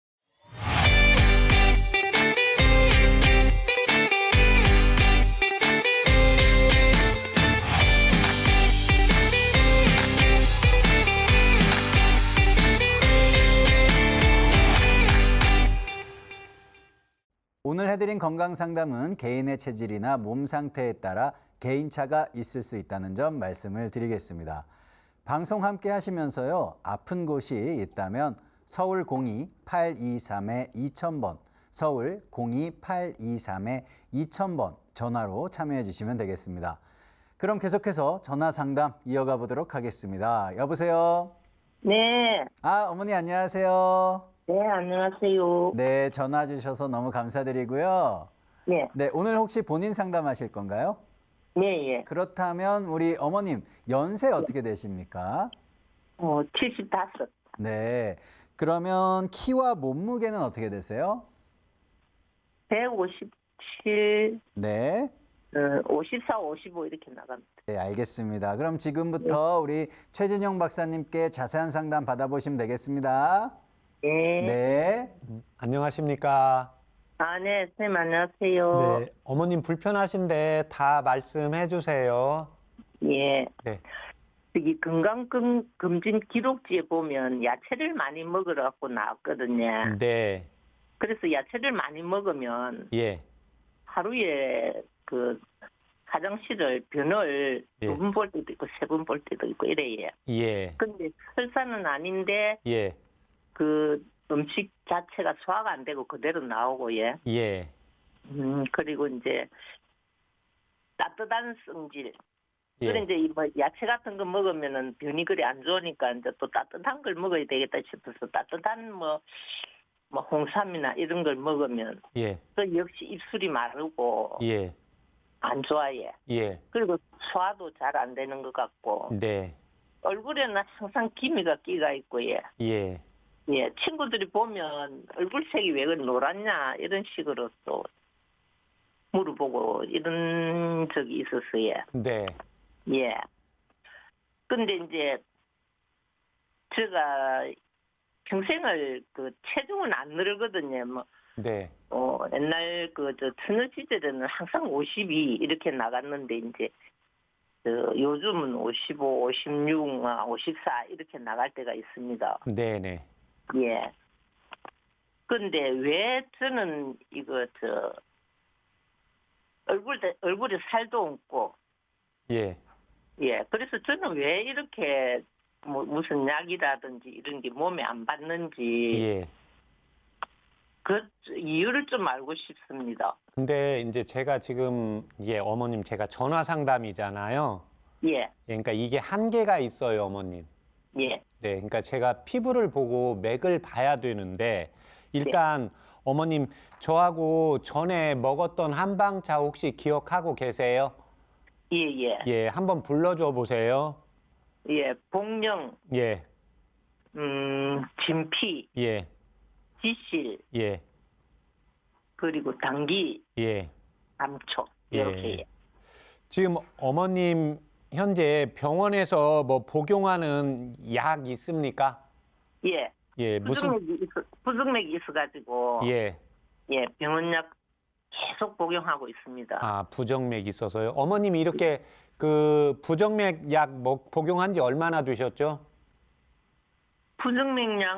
오늘 해드린 건강 상담은 개인의 체질이나 몸 상태에 따라 개인차가 있을 수 있다는 점 말씀을 드리겠습니다. 방송 함께 하시면서요, 아픈 곳이 있다면 서울 02-823-2000번, 서울 02-823-2000번 전화로 참여해 주시면 되겠습니다. 그럼 계속해서 전화 상담 이어가 보도록 하겠습니다. 여보세요? 네. 아, 어머니 안녕하세요. 네, 안녕하세요. 네, 전화 주셔서 너무 감사드리고요. 네. 네, 오늘 혹시 본인 상담하실 건가요? 네, 예. 그렇다면 우리 어머님 연세 어떻게 되십니까? 75. 네, 그러면 키와 몸무게는 어떻게 되세요? 157, 네, 54, 55 이렇게 나갑니다. 네, 알겠습니다. 그럼 지금부터 우리 최진영 박사님께 자세한 상담 받아보시면 되겠습니다. 네. 네, 안녕하십니까? 아, 네, 선생님 안녕하세요. 네. 어머님 불편하신데 다 말씀해 주세요. 예. 네. 여기 건강검진 기록지에 보면 야채를 많이 먹으라고 나왔거든요. 네. 그래서 야채를 많이 먹으면 예. 하루에 그 화장실을 변을 예. 2번 볼 때도 있고 3번 볼 때도 있고 이래요. 예. 근데 설사는 아닌데 예. 그 음식 자체가 소화가 안 되고 그대로 나오고 예. 예. 그리고 이제 따뜻한 성질 예. 그래 이제 뭐 야채 같은 거 먹으면은 변이 그리 안 좋으니까 이제 또 따뜻한 걸 먹어야 되겠다 싶어서 따뜻한 뭐 홍삼이나 이런 걸 먹으면 예. 그 역시 입술이 마르고 예. 안 좋아해. 예. 그리고 소화도 잘 안 되는 것 같고 네. 얼굴에는 항상 기미가 끼가 있고 예. 예. 예, 친구들이 보면 얼굴색이 왜 그리 노랗냐 이런 식으로 또 물어보고 이런 적이 있었어요. 네. 예. 근데 이제 제가 평생을 그 체중은 안 늘거든요. 뭐 네. 옛날 저 처녀 시절에는 항상 52 이렇게 나갔는데 이제 요즘은 55, 56, 54 이렇게 나갈 때가 있습니다. 네네. 예. 근데 왜 저는 이거 얼굴에 살도 없고 예. 예. 그래서 저는 왜 이렇게 무슨 약이라든지 이런 게 몸에 안 받는지 예. 그 이유를 좀 알고 싶습니다. 근데 이제 제가 지금 어머님 제가 전화 상담이잖아요. 예. 그러니까 이게 한계가 있어요, 어머님. 예. 네, 그러니까 제가 피부를 보고 맥을 봐야 되는데 일단 어머님 저하고 전에 먹었던 한방차 혹시 기억하고 계세요? 예, 예. 예, 한번 불러줘 보세요. 예. 복령, 예, 진피, 예, 지실, 예, 그리고 당기, 예. 감초 예. 이렇게. 지금 어머님 현재 병원에서 뭐 복용하는 약 있습니까? 예. 예, 무슨 부정맥이 있어가지고 예. 예, 병원약 계속 복용하고 있습니다. 아, 부정맥 있어서요. 어머님이 이렇게 그 부정맥 약 복용한 지 얼마나 되셨죠? 부정맥 약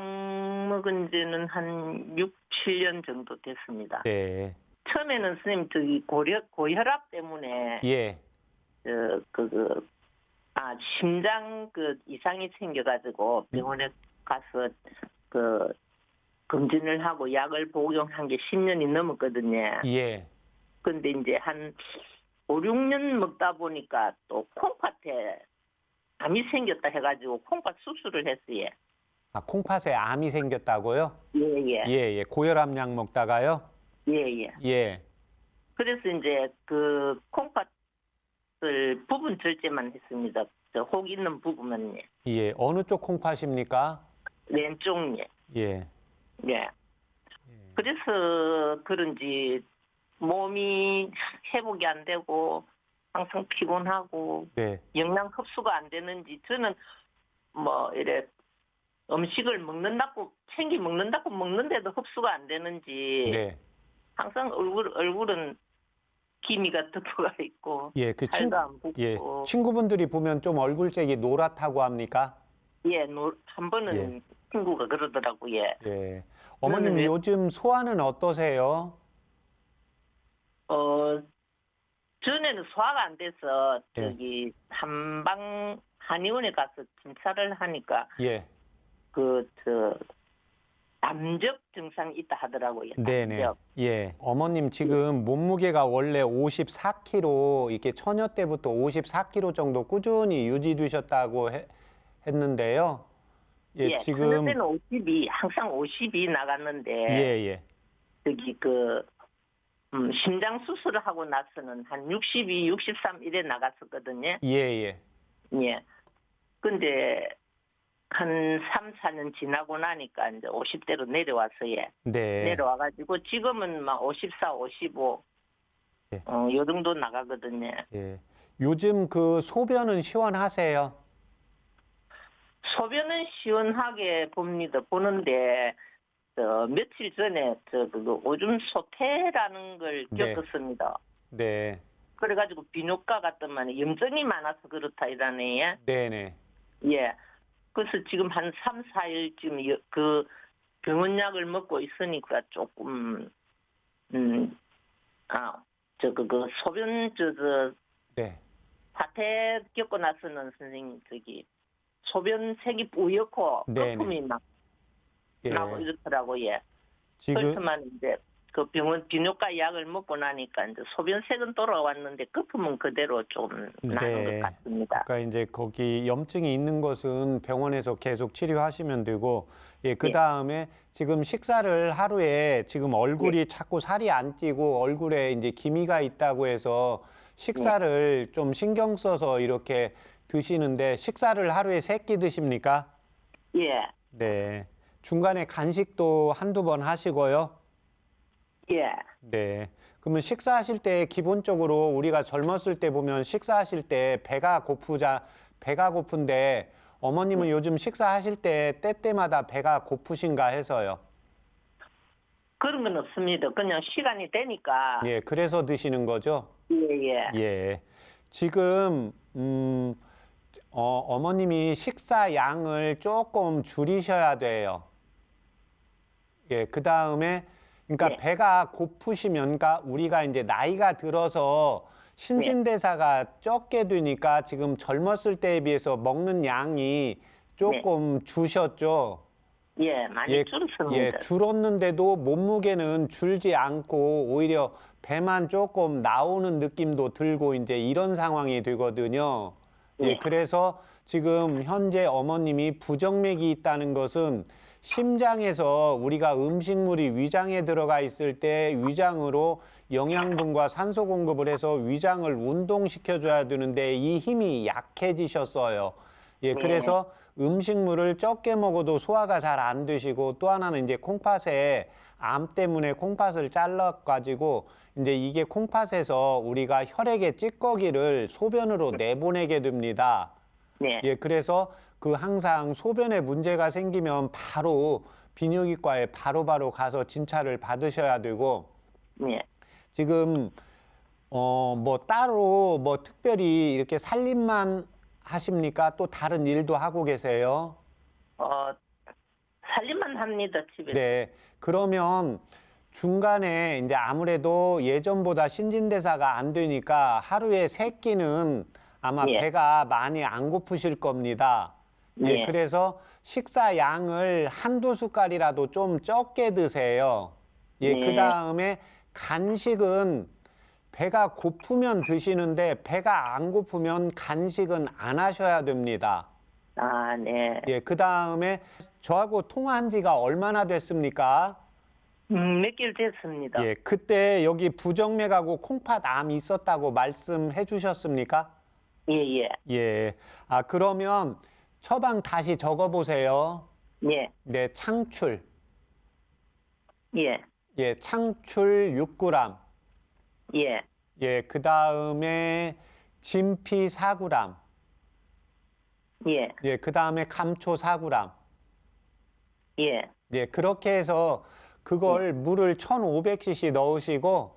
먹은 지는 한 6, 7년 정도 됐습니다. 네. 처음에는 선생님 고혈압 때문에 예. 심장 이상이 생겨가지고 병원에 가서 검진을 하고 약을 복용한 게 10년이 넘었거든요. 예. 근데 이제 한 5, 6년 먹다 보니까 또 콩팥에 암이 생겼다 해가지고 콩팥 수술을 했어요. 아, 콩팥에 암이 생겼다고요? 예, 예. 예, 예. 고혈압 약 먹다가요? 예, 예. 예. 그래서 이제 콩팥을 부분 절제만 했습니다. 혹 있는 부분은요. 예. 어느 쪽 콩팥입니까? 왼쪽 예. 예. 예. 그래서 그런지 몸이 회복이 안 되고 항상 피곤하고 네. 영양 흡수가 안 되는지 저는 이래 음식을 챙기 먹는다고 먹는데도 흡수가 안 되는지 네. 항상 얼굴은 기미가 덮어가 있고 예, 살도 안 붙고 예. 친구분들이 보면 좀 얼굴색이 노랗다고 합니까? 예, 한 번은 친구가 그러더라고요. 예. 어머님 요즘 소화는 어떠세요? 전에는 소화가 안 돼서 한의원에 가서 검사를 하니까 예. 담적 증상이 있다 하더라고요. 네네. 담적. 예. 어머님 지금 몸무게가 원래 54kg, 이렇게 처녀 때부터 54kg 정도 꾸준히 유지되셨다고 했는데요. 예, 지금. 처녀 때는 52, 항상 52 나갔는데. 예, 예. 심장 수술을 하고 나서는 한 62, 63 이래 나갔었거든요. 예, 예. 예. 근데 한 3, 4년 지나고 나니까 이제 50대로 내려왔어요. 네. 내려와가지고 지금은 막 54, 55, 예. 요 정도 나가거든요. 예. 요즘 그 소변은 시원하세요? 소변은 시원하게 보는데, 며칠 전에 오줌 소태라는 걸 네. 겪었습니다. 네. 그래가지고 비뇨가 갔더만 염증이 많아서 그렇다 이러네요. 네네. 예. 그래서 지금 한 3, 4일쯤 그 병원약을 먹고 있으니까 조금, 소변, 네. 사태 겪고 나서는 선생님, 소변색이 뿌옇고, 네네. 거품이 막 예. 나고 이렇더라고요. 지금 그렇지만 이제 그 병원 비뇨과 약을 먹고 나니까 이제 소변색은 돌아왔는데 거품은 그대로 좀 나는 네. 것 같습니다. 그러니까 이제 거기 염증이 있는 것은 병원에서 계속 치료하시면 되고, 예, 그 다음에 지금 식사를 하루에 지금 얼굴이 자꾸 살이 안 찌고 얼굴에 이제 기미가 있다고 해서 식사를 좀 신경 써서 이렇게 드시는데 식사를 하루에 3끼 드십니까? 예, 네. 중간에 간식도 한두 번 하시고요. 예, 네. 그러면 식사하실 때 기본적으로 우리가 젊었을 때 보면 식사하실 때 배가 고픈데 어머님은 요즘 식사하실 때 때때마다 배가 고프신가 해서요. 그런 건 없습니다. 그냥 시간이 되니까. 예, 그래서 드시는 거죠? 예, 예, 예. 지금 어머님이 식사 양을 조금 줄이셔야 돼요. 예, 그 다음에 그러니까 네. 배가 고프시면, 그러니까 우리가 이제 나이가 들어서 신진대사가 적게 되니까 지금 젊었을 때에 비해서 먹는 양이 조금 주셨죠. 예, 많이 예, 줄었습니다. 줄었는데도 몸무게는 줄지 않고 오히려 배만 조금 나오는 느낌도 들고 이제 이런 상황이 되거든요. 예, 네. 그래서 지금 현재 어머님이 부정맥이 있다는 것은 심장에서 우리가 음식물이 위장에 들어가 있을 때 위장으로 영양분과 산소 공급을 해서 위장을 운동시켜줘야 되는데 이 힘이 약해지셨어요. 예, 네. 그래서 음식물을 적게 먹어도 소화가 잘 안 되시고 또 하나는 이제 콩팥에 암 때문에 콩팥을 잘라가지고 이제 이게 콩팥에서 우리가 혈액의 찌꺼기를 소변으로 내보내게 됩니다. 네, 예, 그래서 그 항상 소변에 문제가 생기면 바로 비뇨기과에 바로바로 가서 진찰을 받으셔야 되고 네. 지금 뭐 따로 뭐 특별히 이렇게 살림만 하십니까? 또 다른 일도 하고 계세요? 살림만 합니다, 집에서. 네. 그러면 중간에 이제 아무래도 예전보다 신진대사가 안 되니까 하루에 3끼는 아마 예. 배가 많이 안 고프실 겁니다. 예, 예. 그래서 식사 양을 한두 숟갈이라도 좀 적게 드세요. 예, 네. 그 다음에 간식은 배가 고프면 드시는데 배가 안 고프면 간식은 안 하셔야 됩니다. 아, 네. 예, 그 다음에 저하고 통화한 지가 얼마나 됐습니까? 몇 개월 됐습니다. 예, 그때 여기 부정맥하고 콩팥암이 있었다고 말씀해 주셨습니까? 예, 예. 예. 아, 그러면 처방 다시 적어 보세요. 예, 네, 창출. 예, 예, 창출 6g. 예, 예, 그 다음에 진피 4g. 예, 예, 그 다음에 감초 4g. 예, 예, 그렇게 해서 그걸 물을 1500cc 넣으시고,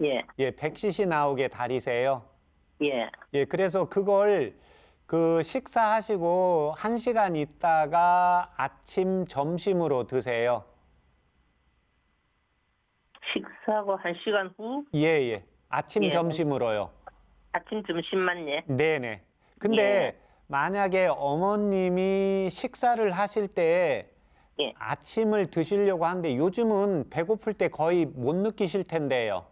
예, 예, 100cc 나오게 달이세요. 예. 예, 그래서 그걸 그 식사하시고 1시간 있다가 아침, 점심으로 드세요. 식사하고 1시간 후 예, 예. 아침, 예. 점심으로요. 아침 점심만 예. 네네. 근데 예. 만약에 어머님이 식사를 하실 때 예. 아침을 드시려고 하는데 요즘은 배고플 때 거의 못 느끼실 텐데요.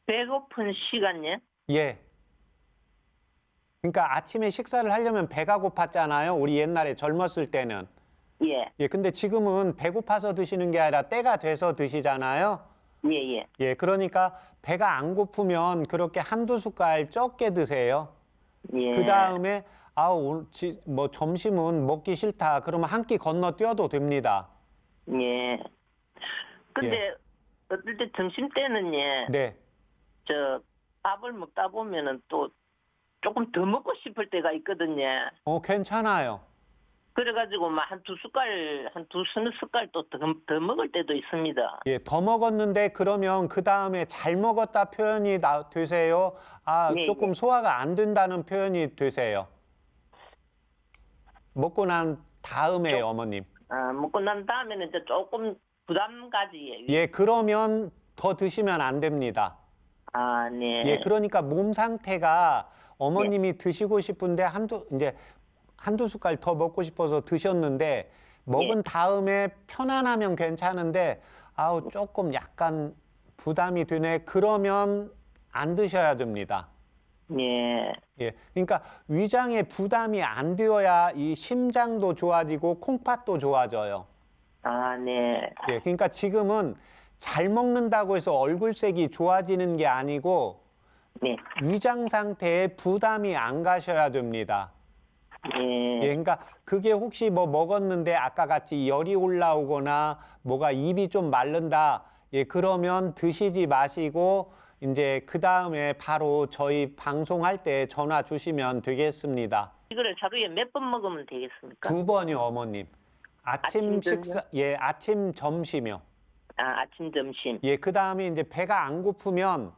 배고픈 시간 예. 예. 그러니까 아침에 식사를 하려면 배가 고팠잖아요. 우리 옛날에 젊었을 때는. 예, 예, 근데 지금은 배고파서 드시는 게 아니라 때가 돼서 드시잖아요. 예, 예. 예, 그러니까 배가 안 고프면 그렇게 한두 숟갈 적게 드세요. 예. 그 다음에 오늘 뭐 점심은 먹기 싫다. 그러면 한 끼 건너뛰어도 됩니다. 예. 근데 어떨 때 점심 때는 예. 네. 저 밥을 먹다 보면은 또 조금 더 먹고 싶을 때가 있거든요. 괜찮아요. 그래가지고 막 한 2숟갈, 한 2-3숟갈 또 더 먹을 때도 있습니다. 예, 더 먹었는데 그러면 그 다음에 잘 먹었다 표현이 되세요? 예, 조금 예. 소화가 안 된다는 표현이 되세요? 먹고 난 다음에 어머님. 먹고 난 다음에는 이제 조금 부담 가지예요. 예, 그러면 더 드시면 안 됩니다. 아, 네. 예, 그러니까 몸 상태가 어머님이 드시고 싶은데 한두 숟갈 더 먹고 싶어서 드셨는데 먹은 다음에 편안하면 괜찮은데 아우 조금 약간 부담이 되네. 그러면 안 드셔야 됩니다. 예. 예, 그러니까 위장에 부담이 안 되어야 이 심장도 좋아지고 콩팥도 좋아져요. 아, 네. 예, 그러니까 지금은 잘 먹는다고 해서 얼굴색이 좋아지는 게 아니고 네. 위장 상태에 부담이 안 가셔야 됩니다. 예, 예. 그러니까 그게 혹시 뭐 먹었는데 아까 같이 열이 올라오거나 뭐가 입이 좀 마른다. 예, 그러면 드시지 마시고 이제 그 다음에 바로 저희 방송할 때 전화 주시면 되겠습니다. 이거를 하루에 몇 번 먹으면 되겠습니까? 2번이요, 어머님. 아침 아침, 식사, 예, 아침, 점심이요. 아, 아침, 점심. 예, 그 다음에 이제 배가 안 고프면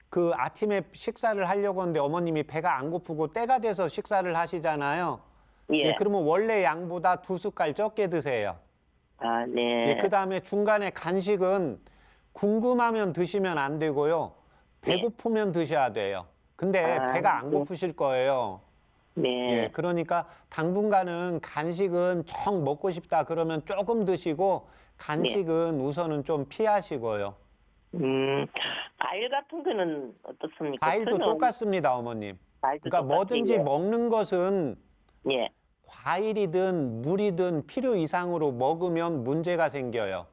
그 아침에 식사를 하려고 하는데 어머님이 배가 안 고프고 때가 돼서 식사를 하시잖아요. 예. 예, 그러면 원래 양보다 2숟갈 적게 드세요. 아, 네. 예, 그 다음에 중간에 간식은 궁금하면 드시면 안 되고요. 배고프면 드셔야 돼요. 근데 아, 배가 안 네. 고프실 거예요. 네. 예, 그러니까 당분간은 간식은 정 먹고 싶다 그러면 조금 드시고 간식은 우선은 좀 피하시고요. 과일 같은 거는 어떻습니까? 과일도 저는 똑같습니다, 어머님. 과일도 그러니까 뭐든지 똑같아요. 먹는 것은 예. 과일이든 물이든 필요 이상으로 먹으면 문제가 생겨요.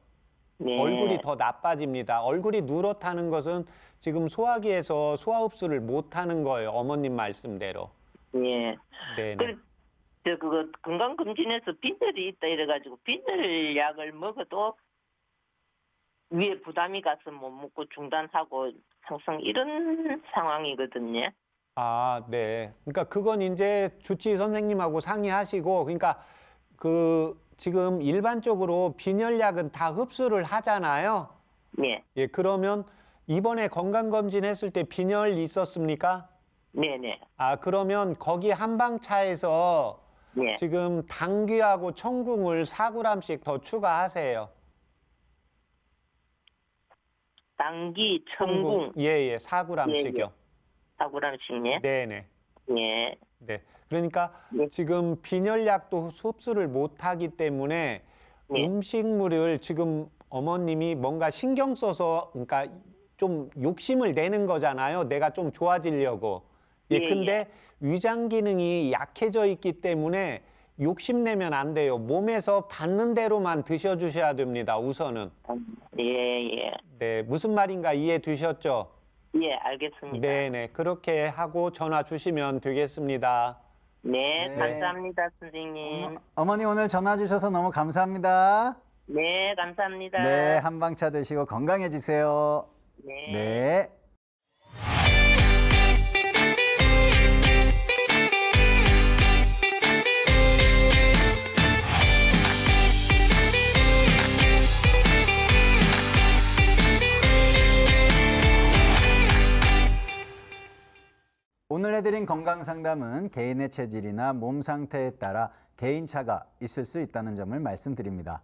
네. 얼굴이 더 나빠집니다. 얼굴이 누렇다는 것은 지금 소화기에서 소화 흡수를 못하는 거예요. 어머님 말씀대로. 예. 네네. 그거 건강검진에서 빈혈이 있다 이래가지고 빈혈 약을 먹어도 위에 부담이 가서 못 먹고 중단하고 항상 이런 상황이거든요. 아, 네. 그러니까 그건 이제 주치의 선생님하고 상의하시고, 그러니까 그 지금 일반적으로 빈혈약은 다 흡수를 하잖아요. 네. 예, 그러면 이번에 건강검진 했을 때 빈혈 있었습니까? 네네. 아, 그러면 거기 한방차에서 네. 지금 당귀하고 청궁을 4g씩 더 추가하세요. 당귀, 청궁, 예, 4g씩요. 4g씩요? 네네. 예. 네. 그러니까 네. 지금 빈혈약도 흡수를 못하기 때문에 네. 음식물을 지금 어머님이 뭔가 신경 써서 그러니까 좀 욕심을 내는 거잖아요. 내가 좀 좋아지려고. 예, 예, 근데 위장 기능이 약해져 있기 때문에 욕심내면 안 돼요. 몸에서 받는 대로만 드셔주셔야 됩니다. 우선은. 예. 네, 무슨 말인가 이해되셨죠? 예, 알겠습니다. 네네. 그렇게 하고 전화 주시면 되겠습니다. 네, 네. 감사합니다, 선생님. 어머니 오늘 전화 주셔서 너무 감사합니다. 네, 감사합니다. 네, 한방차 드시고 건강해지세요. 네. 네. 오늘 해드린 건강상담은 개인의 체질이나 몸 상태에 따라 개인차가 있을 수 있다는 점을 말씀드립니다.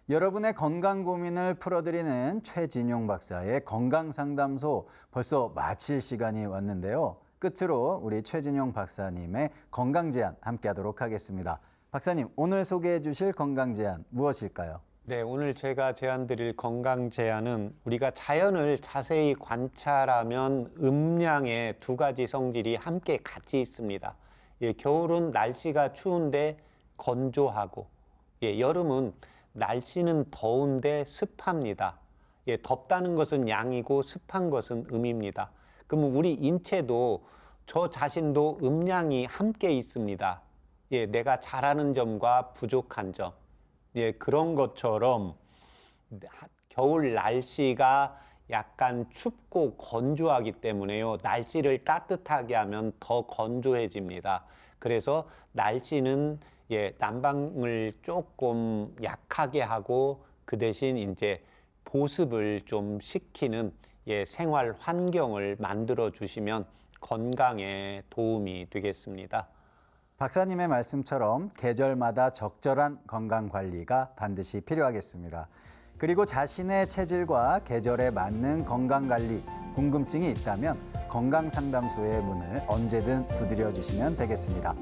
여러분의 건강 고민을 풀어드리는 최진용 박사의 건강상담소 벌써 마칠 시간이 왔는데요. 끝으로 우리 최진용 박사님의 건강제안 함께하도록 하겠습니다. 박사님, 오늘 소개해 주실 건강제안 무엇일까요? 네, 오늘 제가 제안 드릴 건강 제안은 우리가 자연을 자세히 관찰하면 음양의 두 가지 성질이 함께 같이 있습니다. 예, 겨울은 날씨가 추운데 건조하고, 예, 여름은 날씨는 더운데 습합니다. 예, 덥다는 것은 양이고 습한 것은 음입니다. 그러면 우리 인체도 저 자신도 음양이 함께 있습니다. 예, 내가 잘하는 점과 부족한 점. 예, 그런 것처럼 겨울 날씨가 약간 춥고 건조하기 때문에요. 날씨를 따뜻하게 하면 더 건조해집니다. 그래서 날씨는 난방을 조금 약하게 하고 그 대신 이제 보습을 좀 시키는 생활 환경을 만들어 주시면 건강에 도움이 되겠습니다. 박사님의 말씀처럼 계절마다 적절한 건강 관리가 반드시 필요하겠습니다. 그리고 자신의 체질과 계절에 맞는 건강 관리 궁금증이 있다면 건강상담소의 문을 언제든 두드려 주시면 되겠습니다.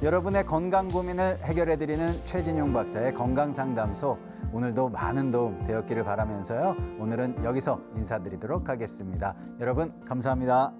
여러분의 건강 고민을 해결해드리는 최진용 박사의 건강상담소, 오늘도 많은 도움 되었기를 바라면서요. 오늘은 여기서 인사드리도록 하겠습니다. 여러분 감사합니다.